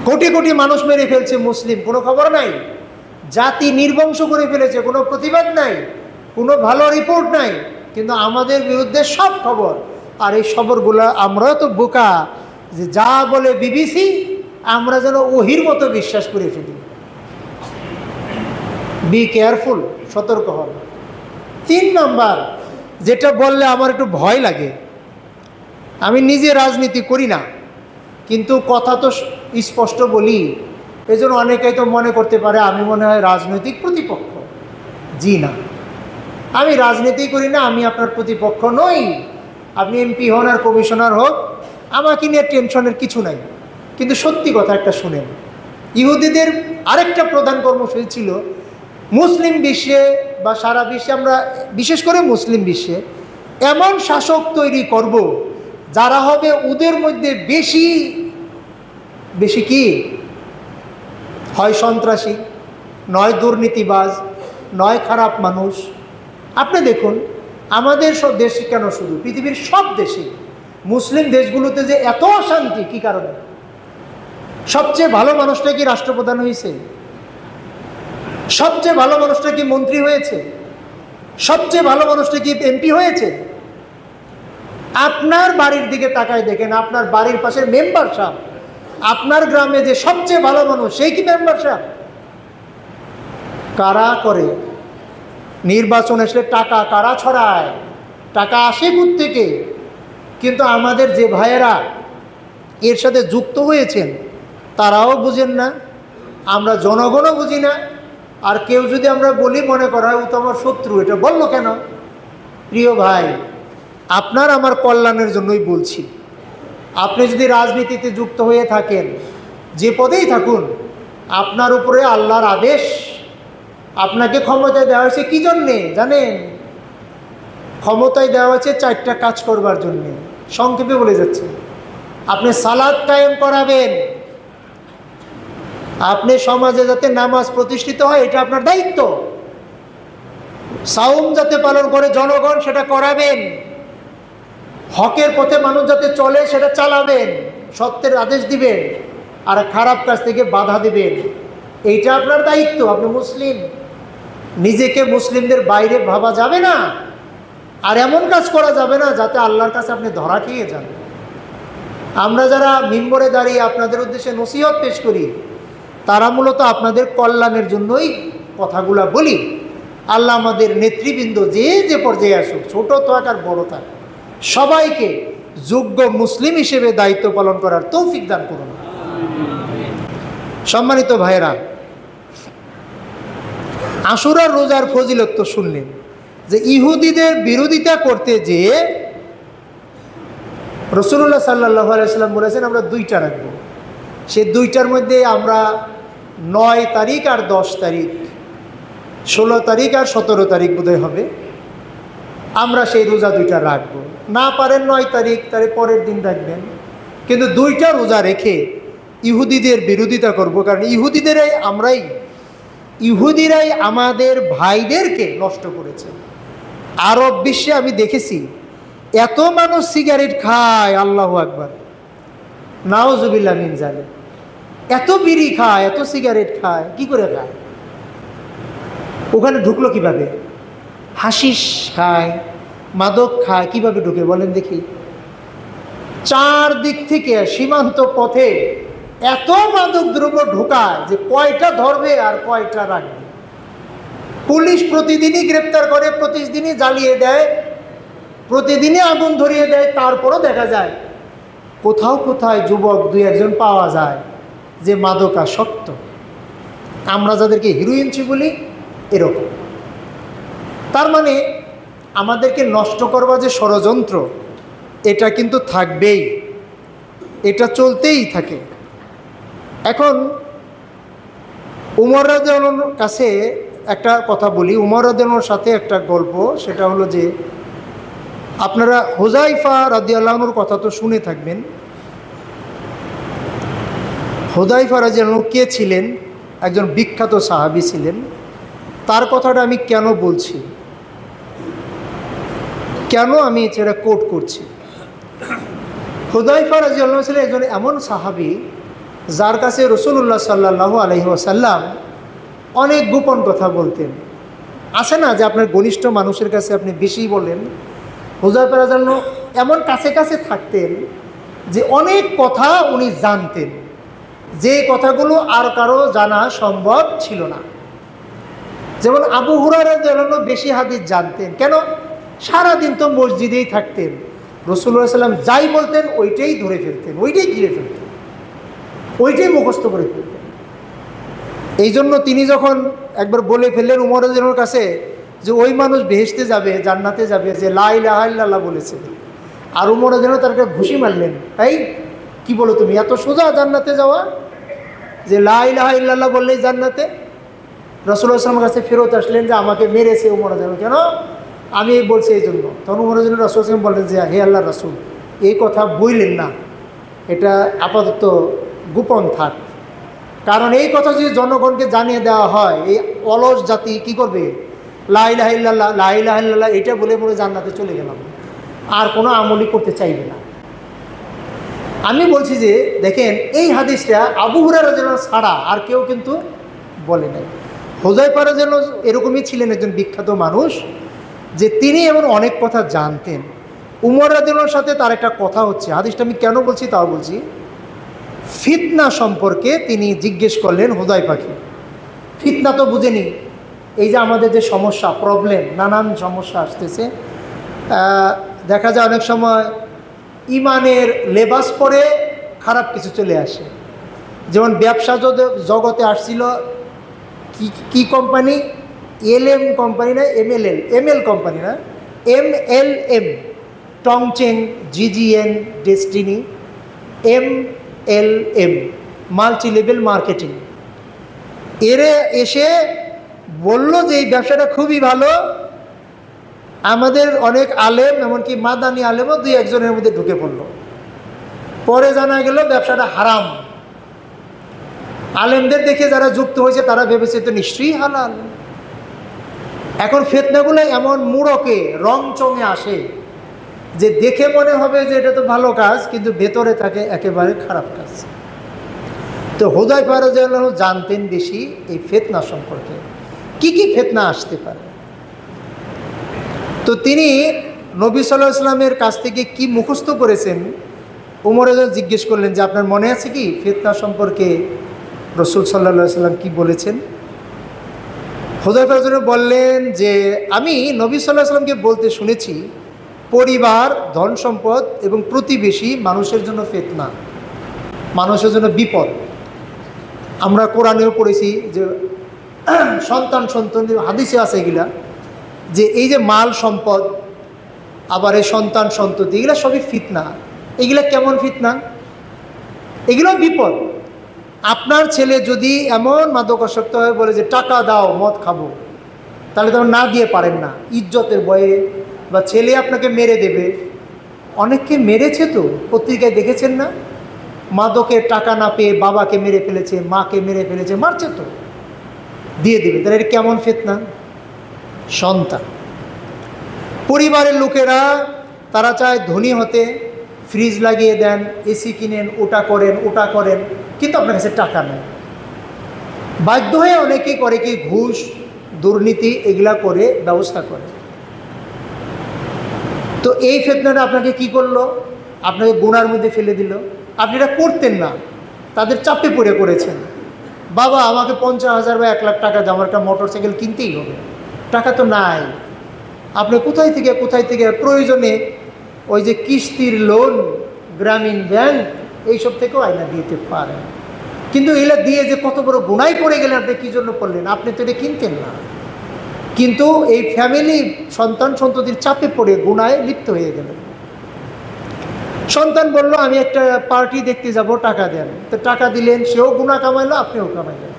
কোটি কোটি মানুষ মেরে ফেলছে মুসলিম, কোনো খবর নাই। জাতি নির্বংশ করে ফেলেছে, কোনো প্রতিবাদ নাই, কোনো ভালো রিপোর্ট নাই, কিন্তু আমাদের বিরুদ্ধে সব খবর। আর এই খবরগুলা আমরা তো বোকা, যে যা বলে বিবিসি আমরা যেন ওহির মতো বিশ্বাস করে ফেলি। বি কেয়ারফুল, সতর্ক হন। 3 নম্বর যেটা বললে আমার একটু ভয় লাগে, আমি নিজে রাজনীতি করি না, কিন্তু কথা তো স্পষ্ট বলি, এই জন্য অনেকেই তো মনে করতে পারে আমি মনে হয় রাজনৈতিক প্রতিপক্ষ। জি না, আমি রাজনীতি করি না, আমি আপনার প্রতিপক্ষ নই। আপনি এমপি হন আর কমিশনার হোক, আমাকে নিয়ে টেনশনের কিছু নাই। কিন্তু সত্যি কথা একটা শুনেন, ইহুদিদের আরেকটা প্রধান কর্মসূচি ছিল মুসলিম বিশ্বে বা সারা বিশ্বে, আমরা বিশেষ করে মুসলিম বিশ্বে এমন শাসক তৈরি করব যারা হবে ওদের মধ্যে বেশি বেশি কি হয় সন্ত্রাসী, নয় দুর্নীতিবাজ, নয় খারাপ মানুষ। আপনি দেখুন আমাদের সব দেশ কেন, শুধু পৃথিবীর সব দেশে, মুসলিম দেশগুলোতে যে এত অশান্তি, কি কারণে? সবচেয়ে ভালো মানুষটা কি রাষ্ট্রপ্রধান হয়েছে? সবচেয়ে ভালো মানুষটা কি মন্ত্রী হয়েছে? সবচেয়ে ভালো মানুষটা কি এমপি হয়েছে? আপনার বাড়ির দিকে তাকায় দেখেন, আপনার বাড়ির পাশের মেম্বার সাহেব, আপনার গ্রামে যে সবচেয়ে ভালো মানুষ, সেই কি মেম্বার সাহেব? কারা করে? নির্বাচন আসলে টাকা কারা ছড়ায়? টাকা আসে থেকে। কিন্তু আমাদের যে ভাইয়েরা এর সাথে যুক্ত হয়েছেন তারাও বুঝেন না, আমরা জনগণও বুঝি না। আর কেউ যদি আমরা বলি, মনে করা হয় ও তো আমার শত্রু, এটা বললো কেন? প্রিয় ভাই, আপনার আমার কল্যাণের জন্যই বলছি। আপনি যদি রাজনীতিতে যুক্ত হয়ে থাকেন, যে পদেই থাকুন, আপনার উপরে আল্লাহর আদেশ, আপনাকে ক্ষমতায় দেওয়া হয়েছে কি জন্যে জানেন? ক্ষমতায় দেওয়া হয়েছে 4টা কাজ করবার জন্যে। সংক্ষেপে বলে যাচ্ছে, আপনি সালাত কায়েম করাবেন, আপনি সমাজে যাতে নামাজ প্রতিষ্ঠিত হয় এটা আপনার দায়িত্ব। সাওম যাতে পালন করে জনগণ, সেটা করাবেন। হকের পথে মানুষ যাতে চলে সেটা চালাবেন, সত্যের আদেশ দিবেন, আর খারাপ কাজ থেকে বাধা দিবেন। এইটা আপনার দায়িত্ব। আপনি মুসলিম, নিজেকে মুসলিমদের বাইরে ভাবা যাবে না, আর এমন কাজ করা যাবে না যাতে আল্লাহর কাছে আপনি ধরা খেয়ে যান। আমরা যারা মিম্বরে দাঁড়িয়ে আপনাদের উদ্দেশ্যে নসিহত পেশ করি, তারা মূলত আপনাদের কল্যাণের জন্যই কথাগুলা বলি। আল্লাহ আমাদের নেতৃবৃন্দ যে যে পর্যায়ে আসুক, ছোট থাক আর বড় থাক, সবাইকে যোগ্য মুসলিম হিসেবে দায়িত্ব পালন করার তৌফিক দান করুন। সম্মানিত ভাইয়েরা, আশুরার রোজার ফজিলত তো শুনলেন, যে ইহুদিদের বিরোধিতা করতে যে রাসূলুল্লাহ সাল্লাল্লাহু আলাইহি ওয়াসাল্লাম বলেছেন আমরা দুইটা রাখবো, সে দুইটার মধ্যে আমরা 9 তারিখ আর 10 তারিখ, 16 তারিখ আর 17 তারিখ বোধহয় হবে, আমরা সেই রোজা দুইটা রাখবো। না পারেন 9 তারিখ, তাহলে পরের দিন রাখবেন, কিন্তু দুইটা রোজা রেখে ইহুদিদের বিরোধিতা করব, কারণ ইহুদিরাই আমাদের ভাইদেরকে নষ্ট করেছে। আরব বিশ্বে আমি দেখেছি এত মানুষ সিগারেট খায়, আল্লাহু আকবার, নাউজুবিল্লাহ মিন জালিক, এত বিড়ি খায়, এত সিগারেট খায়, কি করে খায়? ওখানে ঢুকলো কিভাবে? হাশিশ খায়, মাদক খায়, কিভাবে ঢুকে বলেন দেখি? চারদিক থেকে সীমান্ত পথে এত মাদক দ্রব্য ঢোকায় যে কয়টা ধরবে আর কয়টা রাখবে। পুলিশ প্রতিদিনই গ্রেপ্তার করে, প্রতিদিনই জ্বালিয়ে দেয়, প্রতিদিনই আগুন ধরিয়ে দেয়, তারপরও দেখা যায় কোথাও কোথায় যুবক 2-1 পাওয়া যায় যে মাদকাসক্ত। আমরা যাদেরকে হিরোইনছি বলি এরকম। তার মানে আমাদেরকে নষ্ট করবার যে ষড়যন্ত্র, এটা কিন্তু থাকবেই, এটা চলতেই থাকে। এখন উমর রাদিয়াল্লাহু আনহুর কাছে একটা কথা বলি, উমর রাদিয়াল্লাহু আনহুর সাথে একটা গল্প, সেটা হলো যে আপনারা হুযায়ফা রাদিয়াল্লাহু আনহুর কথা তো শুনে থাকবেন। হুযায়ফা রাদিয়াল্লাহু আনহু কে ছিলেন? একজন বিখ্যাত সাহাবী ছিলেন। তার কথাটা আমি কেন বলছি, কেন আমি সেটা কোট করছি? হুযায়ফা রাদিয়াল্লাহু আনহু ছিলেন একজন এমন সাহাবী যার কাছে রাসূলুল্লাহ সাল্লাল্লাহু আলাইহি ওয়াসাল্লাম অনেক গোপন কথা বলতেন। আছে না যে আপনার ঘনিষ্ঠ মানুষের কাছে আপনি বেশি বলেন? হুযায়ফা রাদিয়াল্লাহু আনহু এমন কাছে কাছে থাকতেন যে অনেক কথা উনি জানতেন, যে কথাগুলো আর কারো জানা সম্ভব ছিল না। যেমন আবু হুরায়রা রাদিয়াল্লাহু আনহু বেশি হাদিস জানতেন। কেন? সারাদিন তো মসজিদেই থাকতেন, রাসূলুল্লাহ সাল্লাল্লাহু আলাইহি ওয়াসাল্লাম যাই বলতেন ওইটাই ধরে ফেলতেন, ওইটাই ঘিরে ফেলতেন, ওইটাই মুখস্থ করে ফেলতেন। এই জন্য তিনি যখন একবার বলে ফেললেন উমর রাদিয়াল্লাহু আনহুর কাছে যে ওই মানুষ বেহেশতে যাবে, জান্নাতে যাবে, যে লা ইলাহা ইল্লাল্লাহ বলেছে, আর উমর রাদিয়াল্লাহু আনহু তার একটা ঘুষি মারলেন, এই কি বলো তুমি, এত সোজা জান্নাতে যাওয়া, যে লা ইলাহা ইল্লাল্লাহ বললেই জান্নাতে? রাসূলুল্লাহ সাল্লাল্লাহু আলাইহি ওয়াসাল্লামের কাছে ফেরত আসলেন যে আমাকে মেরেছে উমর রাদিয়াল্লাহু আনহু, কেন? আমি বলছি এই জন্য। তখন উমর রাদিয়াল্লাহু আনহু রাসূলুল্লাহ সাল্লাল্লাহু আলাইহি ওয়াসাল্লাম বললেন যে হে আল্লাহর রাসূল, এই কথা বললেন না, এটা আপাতত গোপন থাক, কারণ এই কথা যদি জনগণকে জানিয়ে দেওয়া হয়, এই অলস জাতি কি করবে? লা ইলাহা ইল্লাল্লাহ, লা ইলাহা ইল্লাল্লাহ এটা বলে বলে জান্নাতে চলে গেলাম, আর কোনো আমলই করতে চাইবে না। আমি বলছি যে দেখেন, এই হাদিসটা আবু হুরায়রা রাদিয়াল্লাহু আনহু ছাড়া আর কেউ কিন্তু বলে নাই। হুযায়ফা রাদিয়াল্লাহু আনহু এরকমই ছিলেন একজন বিখ্যাত মানুষ, যে তিনি এমন অনেক কথা জানতেন। উমর রাদিয়াল্লাহু আনহুর সাথে তার একটা কথা হচ্ছে, হাদিসটা আমি কেন বলছি তাও বলছি। ফিতনা সম্পর্কে তিনি জিজ্ঞেস করলেন হুযায়ফাকে। ফিতনা তো বুঝেনি, এই যে আমাদের যে সমস্যা, প্রবলেম, নানান সমস্যা আসতেছে, দেখা যায় অনেক সময় ইমানের লেবাস পরে খারাপ কিছু চলে আসে। যেমন ব্যবসা জগতে আসছিল কি কোম্পানি, এলএম কোম্পানি না এমএল কোম্পানি না, MLM, টংচেং, GGN, destiny, MLM, multi level marketing. এরা এসে বলল যে এই ব্যবসাটা খুবই ভালো, আমাদের অনেক আলেম, এমনকি মাদানি আলেমও 2-1 জনের মধ্যে ঢুকে পড়ল। পরে জানা গেল ব্যবসাটা হারাম। আলেমদের দেখে যারা যুক্ত হয়েছে তারা ভেবেছে তো নিশ্চয়ই হালাল। এখন ফিতনাগুলো এমন মুড়কে রং চঙে আসে যে দেখে মনে হবে যে এটা তো ভালো কাজ, কিন্তু ভেতরে থাকে একেবারে খারাপ কাজ। তো হুযায়ফা রাদিয়াল্লাহু আনহু জানতেন বেশি এই ফিতনা সম্পর্কে, কি কি ফিতনা আসতে পারে। তো তিনি নবী সাল্লাল্লাহু আলাইহি ওয়াসাল্লামের কাছ থেকে কি মুখস্থ করেছেন, উমর রাদিয়াল্লাহু জিজ্ঞেস করলেন যে আপনার মনে আছে কি ফিতনা সম্পর্কে রাসূল সাল্লাল্লাহু আলাইহি ওয়াসাল্লাম কি বলেছেন? হুযায়ফা রাদিয়াল্লাহু আনহু বললেন যে আমি নবী সাল্লাল্লাহু আলাইহি ওয়াসাল্লামকে বলতে শুনেছি, পরিবার, ধন সম্পদ এবং প্রতিবেশী মানুষের জন্য ফিতনা, মানুষের জন্য বিপদ। আমরা কোরআনেও পড়েছি যে সন্তান হাদিসে আছে এগুলা, যে এই যে মাল সম্পদ, আবার এই সন্তান সন্ততি, এগুলো সবই ফিতনা। এগুলো কেমন ফিতনা? এগুলো বিপদ। আপনার ছেলে যদি এমন মাদকাসক্ত হয়ে বলে যে টাকা দাও মদ খাবো, তাহলে তো না দিয়ে পারেন না, ইজ্জতের ভয়ে, বা ছেলে আপনাকে মেরে দেবে। অনেককে মেরেছে তো, পত্রিকায় দেখেছেন না? মাদকের টাকা না পেয়ে বাবাকে মেরে ফেলেছে, মাকে মেরে ফেলেছে, মারছে তো, দিয়ে দেবে। তাহলে এটা কেমন ফিতনা? সন্তান, পরিবারের লোকেরা তারা চায় ধনী হতে, ফ্রিজ লাগিয়ে দেন, এসি কিনেন, ওটা করেন, কিন্তু আপনার কাছে টাকা নেই। বাধ্য হয়ে অনেকেই করে কি, ঘুষ, দুর্নীতি এগুলা করে ব্যবস্থা করে। তো এই ফিতনাটা আপনাকে কি করলো? আপনাকে গুনার মধ্যে ফেলে দিল। আপনি এটা করতেন না, তাদের চাপে পড়ে করেছেন। বাবা আমাকে 50,000 বা 1 লাখ টাকা দাও, আমার একটা মোটরসাইকেল কিনতেই হবে। টাকা তো নাই। আপনি কোথায় থেকে প্রয়োজনে ওই যে কিস্তির লোন, গ্রামীণ ব্যাংক, এইসব থেকেও আয়না দিতে পারেন। কিন্তু এগুলো দিয়ে যে কত বড় গুনায় পড়ে গেলেন, আপনি কী জন্য পড়লেন? আপনি তো এটা কিনতেন না, কিন্তু এই ফ্যামিলি সন্তান সন্ততির চাপে পড়ে গুনায় লিপ্ত হয়ে গেলেন। সন্তান বলল আমি একটা পার্টি দেখতে যাব, টাকা দেন। তো টাকা দিলেন, সেও গুনাহ কামাইলো, আপনিও কামাইলেন।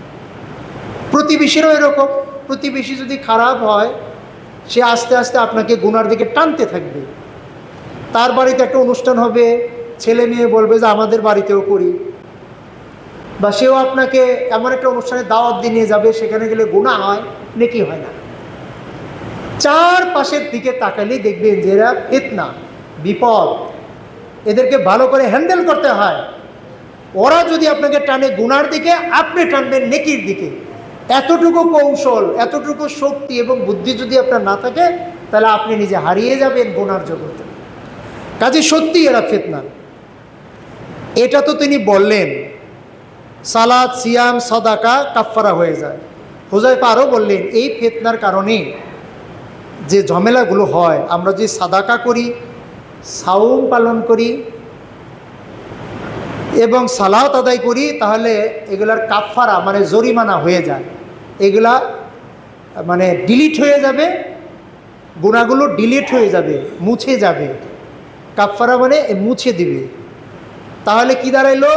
প্রতিবেশীরও এরকম। প্রতিবেশী যদি খারাপ হয়, সে আস্তে আস্তে আপনাকে গুনার দিকে টানতে থাকবে। তার বাড়িতে একটা অনুষ্ঠান হবে, ছেলে মেয়ে বলবে যে আমাদের বাড়িতেও করি, বা সেও আপনাকে এমন একটা অনুষ্ঠানে দাওয়াত দিয়ে নিয়ে যাবে, সেখানে গেলে গুনাহ হয়, নেকি হয় না। চারপাশের দিকে তাকালেই দেখবেন যে এরা ফিতনা, বিপদ। এদেরকে ভালো করে হ্যান্ডেল করতে হয়। ওরা যদি আপনাকে টানে গুনার দিকে, আপনি টানবেন নেকির দিকে। এতটুকু কৌশল, এতটুকু শক্তি এবং বুদ্ধি যদি আপনার না থাকে, তাহলে আপনি নিজে হারিয়ে যাবেন গুনার জগতে। কাজে সত্যি এরা ফিতনা। এটা তো তিনি বললেন সালাত, সিয়াম, সাদাকা কাফফারা হয়ে যায়। হুযায়ফা আরও বললেন এই ফিতনার কারণে যে ঝামেলাগুলো হয়, আমরা যে সাদাকা করি, সাওম পালন করি এবং সালাত আদায় করি, তাহলে এগুলার কাফফারা মানে জরিমানা হয়ে যায়। এগুলা মানে ডিলিট হয়ে যাবে, গুনাহগুলো ডিলিট হয়ে যাবে, মুছে যাবে। কাফফারা মানে মুছে দিবে। তাহলে কি দাঁড়াইলো?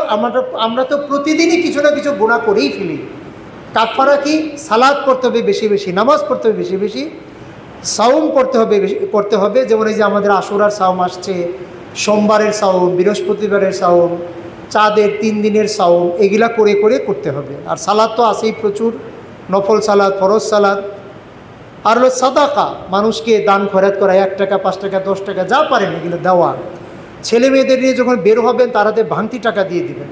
আমরা তো প্রতিদিনই কিছু না কিছু গুনাহ করেই ফেলি। কাফফারা কি? সালাত পড়তে হবে বেশি বেশি, নামাজ পড়তে হবে বেশি বেশি, সাওম করতে হবে। যেমন এই যে আমাদের আশুরার সাওম আসছে, সোমবারের সাওম, বৃহস্পতিবারের সাওম, চাঁদের 3 দিনের সাওম, এগুলা করে করে করতে হবে। আর সালাত তো আছেই প্রচুর, নফল সালাত, ফরজ সালাত। আর হলো সাদাকা, মানুষকে দান খয়রাত করা, 1 টাকা, 5 টাকা, 10 টাকা, যা পারেন এগুলো দেওয়া। ছেলে মেয়েদের নিয়ে যখন বের হবেন, তারাতে ভাঙতি টাকা দিয়ে দিবেন।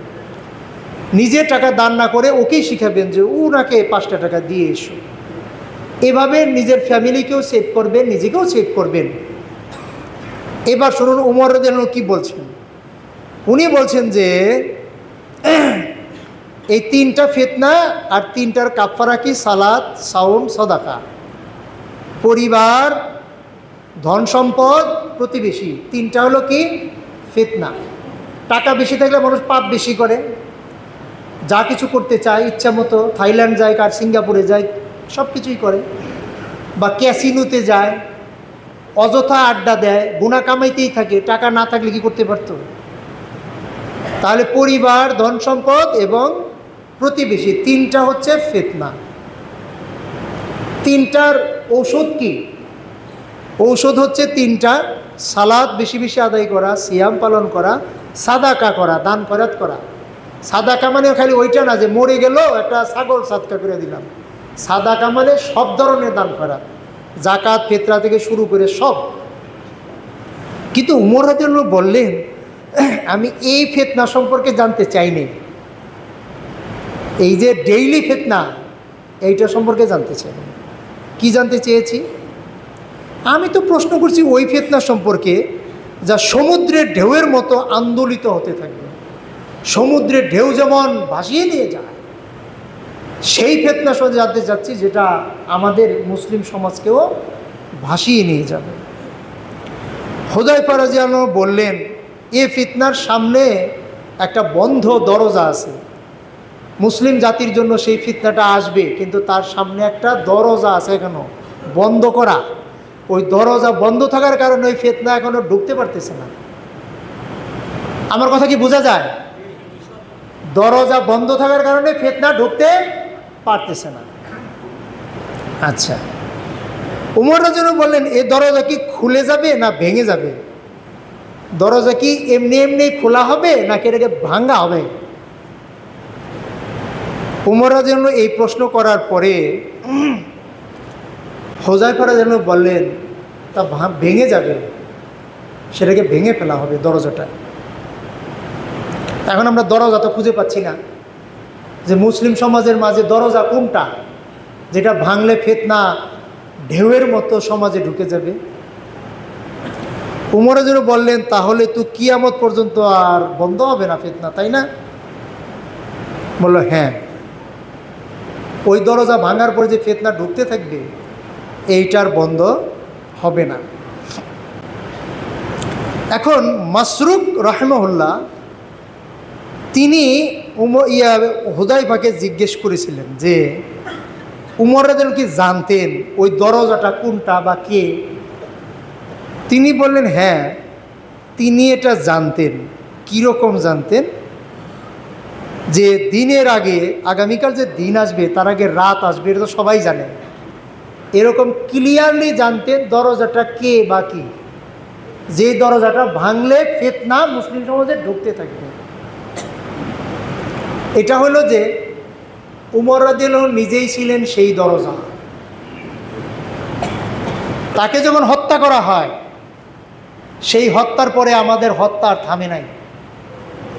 নিজে টাকা দান না করে ওকেই শিখাবেন যে ওনাকে 5টা টাকা দিয়ে এসো। এভাবে নিজের ফ্যামিলিকেও সেভ করবেন, নিজেকেও সেভ করবেন। এবার শুনুন ওমর রাদিয়াল্লাহু আনহু কি বলছেন। উনি বলছেন যে এই 3টা ফিতনা আর 3টার কাফফারা কি? সালাত, সাওম, সাদাকা। পরিবার, ধন সম্পদ, প্রতিবেশী, 3টা হলো কি? ফিতনা। টাকা বেশি থাকলে মানুষ পাপ বেশি করে, যা কিছু করতে চায় ইচ্ছা মতো, থাইল্যান্ড যায়, আর সিঙ্গাপুরে যায়, সব কিছুই করে, বা ক্যাসিনোতে যায়, অযথা আড্ডা দেয়, গুনাহ কামাইতেই থাকে। টাকা না থাকলে কি করতে পারতো? তাহলে পরিবার, ধন সম্পদ এবং প্রতিবেশী, 3টা হচ্ছে ফিতনা। 3টার ঔষধ কি? ঔষধ হচ্ছে 3টা: সালাত বেশি বেশি আদায় করা, সিয়াম পালন করা, সাদাকা করা, দান খয়রাত করা। সাদাকা মানে খালি ওইটা না যে মরে গেল একটা ছাগল সাদকা করে দিলাম। সাদাকা মানে সব ধরনের দান খয়রাত, যাকাত, ফিতরা থেকে শুরু করে সব। কিন্তু উমর রাদিয়াল্লাহু আনহু বললেন আমি এই ফিতনা সম্পর্কে জানতে চাইনি, এই যে ডেইলি ফিতনা, এইটা সম্পর্কে জানতে চাইনি। কি জানতে চেয়েছি? আমি তো প্রশ্ন করছি ওই ফিতনা সম্পর্কে যা সমুদ্রের ঢেউয়ের মতো আন্দোলিত হতে থাকবে। সমুদ্রের ঢেউ যেমন ভাসিয়ে নিয়ে যায়, সেই ফিতনা সম্পর্কে জানতে চাচ্ছি, যেটা আমাদের মুসলিম সমাজকেও ভাসিয়ে নিয়ে যাবে। হুযায়ফা রাদিয়াল্লাহু আনহু বললেন এ ফিতনার সামনে একটা বন্ধ দরজা আছে। মুসলিম জাতির জন্য সেই ফিতনাটা আসবে, কিন্তু তার সামনে একটা দরজা আছে এখনো বন্ধ করা। ওই দরজা বন্ধ থাকার কারণে ওই ফিতনা এখনো ঢুকতে পারতেছে না। আমার কথা কি বোঝা যায়? দরজা বন্ধ থাকার কারণে ফিতনা ঢুকতে পারতেছে না। আচ্ছা, উমর রাদিয়াল্লাহু বললেন, এই দরজা কি খুলে যাবে না ভেঙে যাবে? দরজা কি এমনি এমনি খোলা হবে নাকি এটাকে ভাঙা হবে? উমর রাদিয়াল্লাহু এই প্রশ্ন করার পরে হুযায়ফা রাদিয়াল্লাহু বললেন, তা ভেঙে যাবে, সেটাকে ভেঙে ফেলা হবে দরজাটা। এখন আমরা দরজা তো খুঁজে পাচ্ছি না, যে মুসলিম সমাজের মাঝে দরজা কোনটা যেটা ভাঙলে ফিতনা ঢেউয়ের মতো সমাজে ঢুকে যাবে। উমর রাদিয়াল্লাহু বললেন, তাহলে তো কিয়ামত পর্যন্ত আর বন্ধ হবে না ফিতনা, তাই না? বলল, হ্যাঁ, ওই দরজা ভাঙার পরে যে ফিতনা ঢুকতে থাকবে এইটার বন্ধ হবে না। এখন মাসরুক রাহিমাহুল্লাহ তিনি হুযায়ফাকে জিজ্ঞেস করেছিলেন যে উমর রাদিয়াল্লাহু কি জানতেন ওই দরজাটা কোনটা বা কে? তিনি বললেন, হ্যাঁ, তিনি এটা জানতেন। কীরকম জানতেন? যে দিনের আগে, আগামীকাল যে দিন আসবে তার আগে রাত আসবে, এটা তো সবাই জানে। এরকম ক্লিয়ারলি জানতেন দরজাটা কে বা কি, যে দরজাটা ভাঙলে ফিতনা মুসলিম সমাজে ঢুকতে থাকবে। এটা হলো যে উমর রাদিয়াল্লাহু নিজেই ছিলেন সেই দরজা। তাকে যখন হত্যা করা হয়, সেই হত্যার পরে আমাদের হত্যা আর থামে নাই।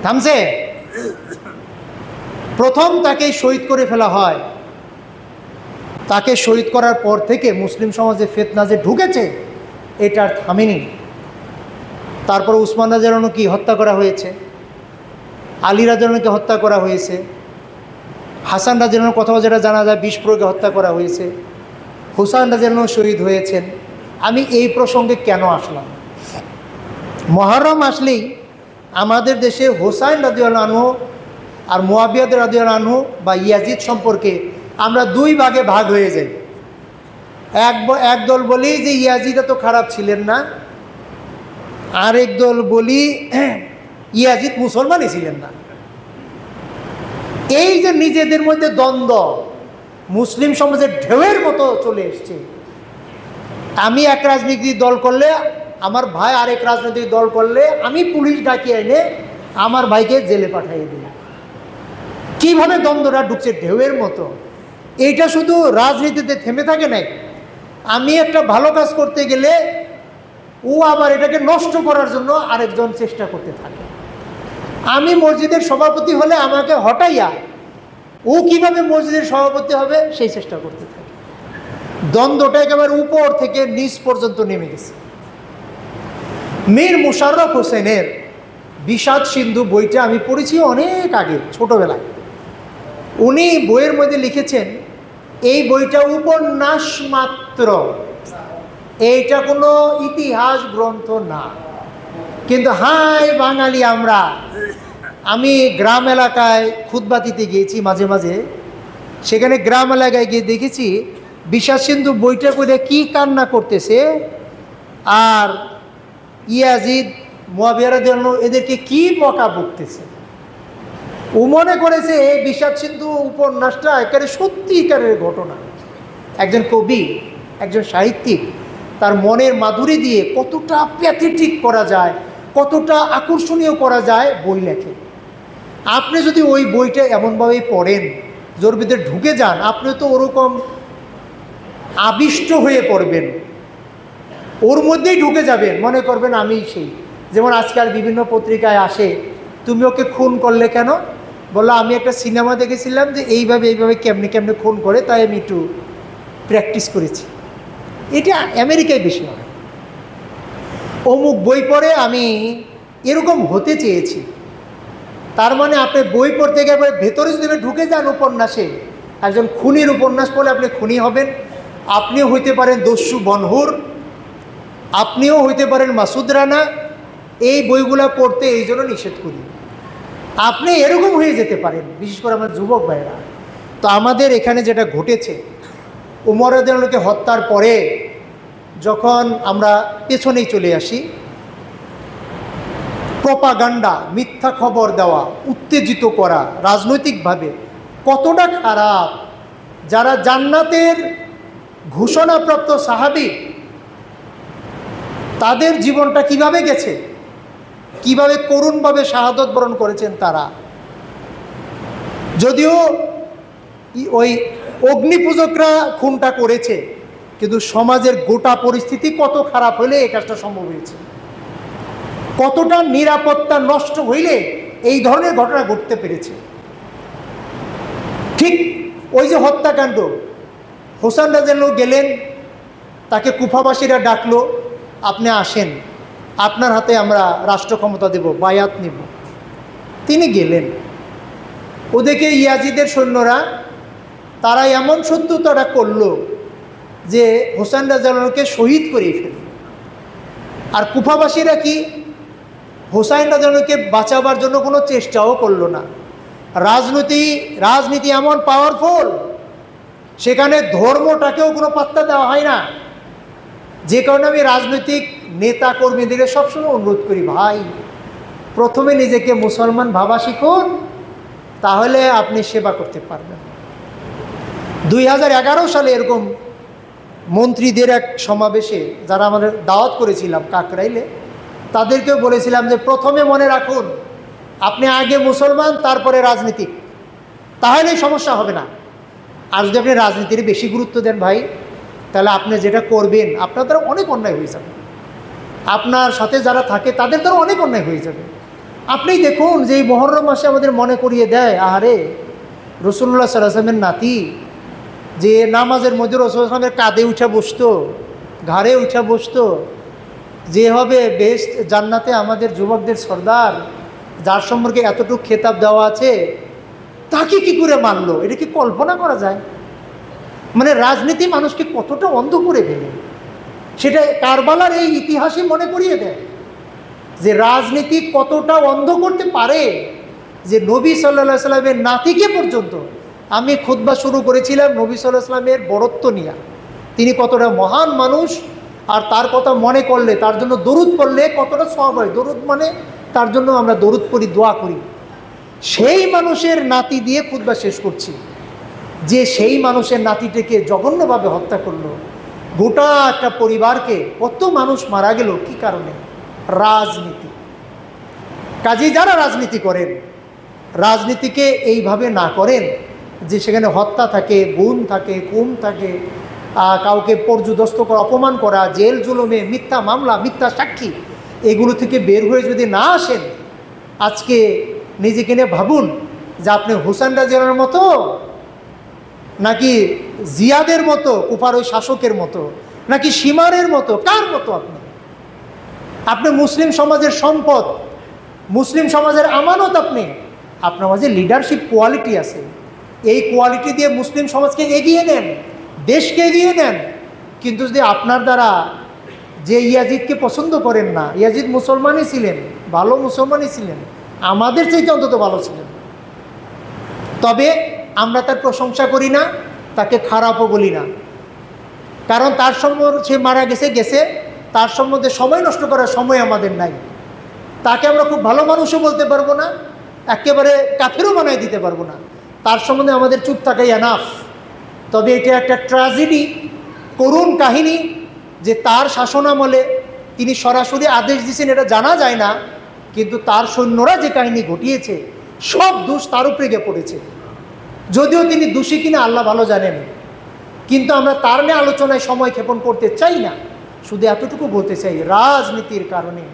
থামছে? প্রথম তাকে শহীদ করে ফেলা হয়, তাকে শহীদ করার পর থেকে মুসলিম সমাজে ফিতনা যে ঢুকেছে এটা আর থামেনি। তারপর উসমান রাদিয়াল্লাহু কি হত্যা করা হয়েছে, আলী রাদিয়াল্লাহুকে হত্যা করা হয়েছে, হাসান রাদিয়াল্লাহুর কথাও যেটা জানা যায় বিষ প্রয়োগে হত্যা করা হয়েছে, হুসাইন রাদিয়াল্লাহু শহীদ হয়েছেন। আমি এই প্রসঙ্গে কেন আসলাম? মুহররম আসলেই আমাদের দেশে হুসাইন রাদিয়াল্লাহু আনহু আর মুআবিয়া রাদিয়াল্লাহু আনহু বা ইয়াজিদ সম্পর্কে আমরা দুই ভাগে ভাগ হয়ে যাই। এক দল বলি যে ইয়াজিদ এত খারাপ ছিলেন না, আরেক দল বলি ইয়াজিদ মুসলমানই ছিলেন না। এই যে নিজেদের মধ্যে দ্বন্দ্ব মুসলিম সমাজের ঢেউয়ের মতো চলে এসছে। আমি এক রাজনৈতিক দল করলে, আমার ভাই আরেক রাজনৈতিক দল করলে আমি পুলিশ ডাকিয়ে এনে আমার ভাইকে জেলে পাঠিয়ে দিই। কীভাবে দ্বন্দ্বটা ঢুকছে ঢেউয়ের মতো। এইটা শুধু রাজনীতিতে থেমে থাকে নাই, আমি একটা ভালো কাজ করতে গেলে ও আবার এটাকে নষ্ট করার জন্য আরেকজন চেষ্টা করতে থাকে। আমি মসজিদের সভাপতি হলে আমাকে হটাইয়া ও কিভাবে মসজিদের সভাপতি হবে সেই চেষ্টা করতে থাকে। দ্বন্দ্বটা একেবারে উপর থেকে নিচ পর্যন্ত নেমে গেছে। মীর মুশাররফ হোসেনের বিষাদ সিন্ধু বইটা আমি পড়েছি অনেক আগে, ছোটবেলায়। উনি বইয়ের মধ্যে লিখেছেন, এই বইটা উপন্যাস মাত্র, এইটা কোনো ইতিহাস গ্রন্থ না। কিন্তু হাই বাঙালি আমরা, আমি গ্রাম এলাকায় খুতবা দিতে গিয়েছি মাঝে মাঝে, সেখানে গ্রাম এলাকায় গিয়ে দেখেছি বিষাদ সিন্ধু বইটা করে কি কান্না করতেছে, আর ইয়াজিদ মুআবিয়া রাদিয়াল্লাহু এদেরকে কি বকা বকতেছে। ও মনে করেছে এই বিষাদ সিন্ধু উপন্যাসটা একেবারে সত্যিকারের ঘটনা। একজন কবি, একজন সাহিত্যিক তার মনের মাধুরী দিয়ে কতটা প্যাথেটিক করা যায়, কতটা আকর্ষণীয় করা যায় বই লেখে। আপনি যদি ওই বইটা এমনভাবেই পড়েন, জোর ভিতরে ঢুকে যান, আপনি তো ওরকম আবিষ্ট হয়ে পড়বেন, ওর মধ্যেই ঢুকে যাবেন, মনে করবেন আমি সেই। যেমন আজকাল বিভিন্ন পত্রিকায় আসে, তুমি ওকে খুন করলে কেন? বললো আমি একটা সিনেমা দেখেছিলাম যে এইভাবে এইভাবে কেমনে কেমনে খুন করে, তাই আমি একটু প্র্যাকটিস করেছি। এটা আমেরিকায় বেশি হয়। অমুক বই পড়ে আমি এরকম হতে চেয়েছি। তার মানে আপনি বই পড়তে গেলে ভেতরে যদি ঢুকে যান উপন্যাসে, একজন খুনির উপন্যাস পড়লে আপনি খুনি হবেন, আপনিও হইতে পারেন দস্যু বনহুর, আপনিও হইতে পারেন মাসুদ রানা। এই বইগুলো পড়তে এই জন্য নিষেধ করি। আপনি এরকম হয়ে যেতে পারেন, বিশেষ করে আমার যুবক ভাইরা। তো আমাদের এখানে যেটা ঘটেছে, উমর রাদিয়াল্লাহুকে হত্যার পরে যখন আমরা পেছনেই চলে আসি, প্রপাগান্ডা, মিথ্যা খবর দেওয়া, উত্তেজিত করা রাজনৈতিকভাবে কতটা খারাপ। যারা জান্নাতের ঘোষণাপ্রাপ্ত সাহাবী, তাদের জীবনটা কিভাবে গেছে, কিভাবে করুণভাবে শাহাদত বরণ করেছেন তারা। যদিও ওই অগ্নিপূজকরা খুনটা করেছে, কিন্তু সমাজের গোটা পরিস্থিতি কত খারাপ হইলে এই কাজটা সম্ভব হয়েছে, কতটা নিরাপত্তা নষ্ট হইলে এই ধরনের ঘটনা ঘটতে পেরেছে। ঠিক ওই যে হত্যাকাণ্ড, হোসেন রাদিয়াল্লাহু গেলেন, তাকে কুফাবাসীরা ডাকলো, আপনি আসেন, আপনার হাতে আমরা রাষ্ট্র ক্ষমতা দেব, বায়াত নিব। তিনি গেলেন। ওদিকে ইয়াজিদের সৈন্যরা তারা এমন শত্রুতাটা করলো যে হোসেন রাদিয়াল্লাহুকে শহীদ করে ফেলল। আর কুফাবাসীরা কি হোসাইন রাদিয়াল্লাহুকে বাঁচাবার জন্য কোনো চেষ্টাও করলো না। রাজনীতি এমন পাওয়ারফুল, সেখানে ধর্মটাকেও কোনো পাত্তা দেওয়া হয় না। যে কারণে আমি রাজনৈতিক নেতা কর্মীদের সবসময় অনুরোধ করি, ভাই প্রথমে নিজেকে মুসলমান ভাবা শিখুন, তাহলে আপনি সেবা করতে পারবেন। 2011 সালে এরকম মন্ত্রীদের এক সমাবেশে যারা আমাদের দাওয়াত করেছিলাম কাকরাইলে, তাদেরকেও বলেছিলাম যে প্রথমে মনে রাখুন, আপনি আগে মুসলমান, তারপরে রাজনীতিক, তাহলেই সমস্যা হবে না। আর যদি আপনি রাজনীতির বেশি গুরুত্ব দেন ভাই, তাহলে আপনি যেটা করবেন আপনার দ্বারা অনেক অন্যায় হয়ে যাবে, আপনার সাথে যারা থাকে তাদের দ্বারা অনেক অন্যায় হয়ে যাবে। আপনি দেখুন যে এই মুহররম মাসে আমাদের মনে করিয়ে দেয়, আহারে রাসূলুল্লাহ সাল্লাল্লাহু আলাইহি ওয়াসাল্লামের নাতি যে নামাজের মধ্যে রাসূলুল্লাহ সাল্লাল্লাহু আলাইহি ওয়াসাল্লামের কাঁধে উঠে বসতো, ঘাড়ে উঠে বসতো, যে হবে বেস্ট জান্নাতে আমাদের যুবকদের সর্দার, যার সম্পর্কে এতটুকু খেতাব দেওয়া আছে, তাকে কি করে মানলো? এটা কি কল্পনা করা যায়? মানে রাজনীতি মানুষকে কতটা অন্ধ করে ফেলে, সেটা কারবালার এই ইতিহাসই মনে করিয়ে দেয় যে রাজনীতি কতটা অন্ধ করতে পারে। যে নবী সাল্লাল্লাহু আলাইহি সাল্লামের নাতিকে পর্যন্ত, আমি খুতবা শুরু করেছিলাম নবী সাল্লাল্লাহু আলাইহি সাল্লামের বরত্ব নিয়ে, তিনি কতটা মহান মানুষ, আর তার কথা মনে করলে, তার জন্য দরুদ পড়লে কতটা সওয়াব হয়। দরুদ মানে তার জন্য আমরা দরুদ পড়ি, দোয়া করি। সেই মানুষের নাতি দিয়ে খুতবা শেষ করছি, যে সেই মানুষের নাতিটাকে জঘন্যভাবে হত্যা করলো, গোটা একটা পরিবারকে, কত মানুষ মারা গেল কি কারণে? রাজনীতি। কাজেই যারা রাজনীতি করেন, রাজনীতিকে এইভাবে না করেন যে সেখানে হত্যা থাকে, গুম থাকে, খুন থাকে, কাউকে পর্যুদস্ত করা, অপমান করা, জেল জুলুমে, মিথ্যা মামলা, মিথ্যা সাক্ষী, এগুলো থেকে বের হয়ে যদি না আসেন, আজকে নিজেকে নিয়ে ভাবুন যে আপনি হোসেন রাদিয়াল্লাহুর মতো, নাকি জিয়াদের মতো, কুফার ওই শাসকের মতো, নাকি সীমারের মতো, কার মতো? আপনি মুসলিম সমাজের সম্পদ, মুসলিম সমাজের আমানত। আপনার মাঝে লিডারশিপ কোয়ালিটি আছে, এই কোয়ালিটি দিয়ে মুসলিম সমাজকে এগিয়ে নেন, দেশকে এগিয়ে নেন। কিন্তু যদি আপনার দ্বারা, যে ইয়াজিদকে পছন্দ করেন না, ইয়াজিদ মুসলমানই ছিলেন, ভালো মুসলমানই ছিলেন, আমাদের চাইতে অন্তত ভালো ছিলেন, তবে আমরা তার প্রশংসা করি না, তাকে খারাপও বলি না, কারণ তার সম্বন্ধে সে মারা গেছে, তার সম্বন্ধে সময় নষ্ট করার সময় আমাদের নাই। তাকে আমরা খুব ভালো মানুষও বলতে পারবো না, একেবারে কাফেরও বানাই দিতে পারবো না, তার সম্বন্ধে আমাদের চুপ থাকাই এনাফ। তবে এটা একটা ট্র্যাজেডি, করুণ কাহিনী, যে তার শাসনামলে তিনি সরাসরি আদেশ দিয়েছেন এটা জানা যায় না, কিন্তু তার সৈন্যরা যে কাহিনী ঘটিয়েছে, সব দোষ তার উপরে গিয়ে পড়েছে। যদিও তিনি দোষী কিনা আল্লাহ ভালো জানেন, কিন্তু আমরা তার নিয়ে আলোচনায় সময় ক্ষেপণ করতে চাই না। শুধু এতটুকু বলতে চাই, রাজনীতির কারণে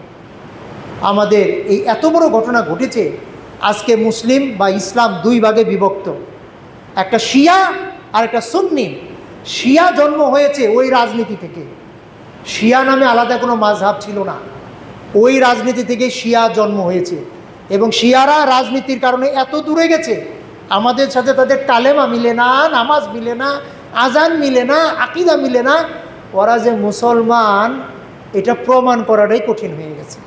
আমাদের এই এত বড় ঘটনা ঘটেছে। আজকে মুসলিম বা ইসলাম দুই ভাগে বিভক্ত, একটা শিয়া আর একটা সুন্নি। শিয়া জন্ম হয়েছে ওই রাজনীতি থেকে, শিয়া নামে আলাদা কোনো মাযহাব ছিল না, ওই রাজনীতি থেকে শিয়া জন্ম হয়েছে। এবং শিয়ারা রাজনীতির কারণে এত দূরে গেছে, আমাদের সাথে তাদের কালেমা মিলে না, নামাজ মিলে না, আজান মিলে না, আকীদা মিলে না, ওরা যে মুসলমান এটা প্রমাণ করাটাই কঠিন হয়ে গেছে।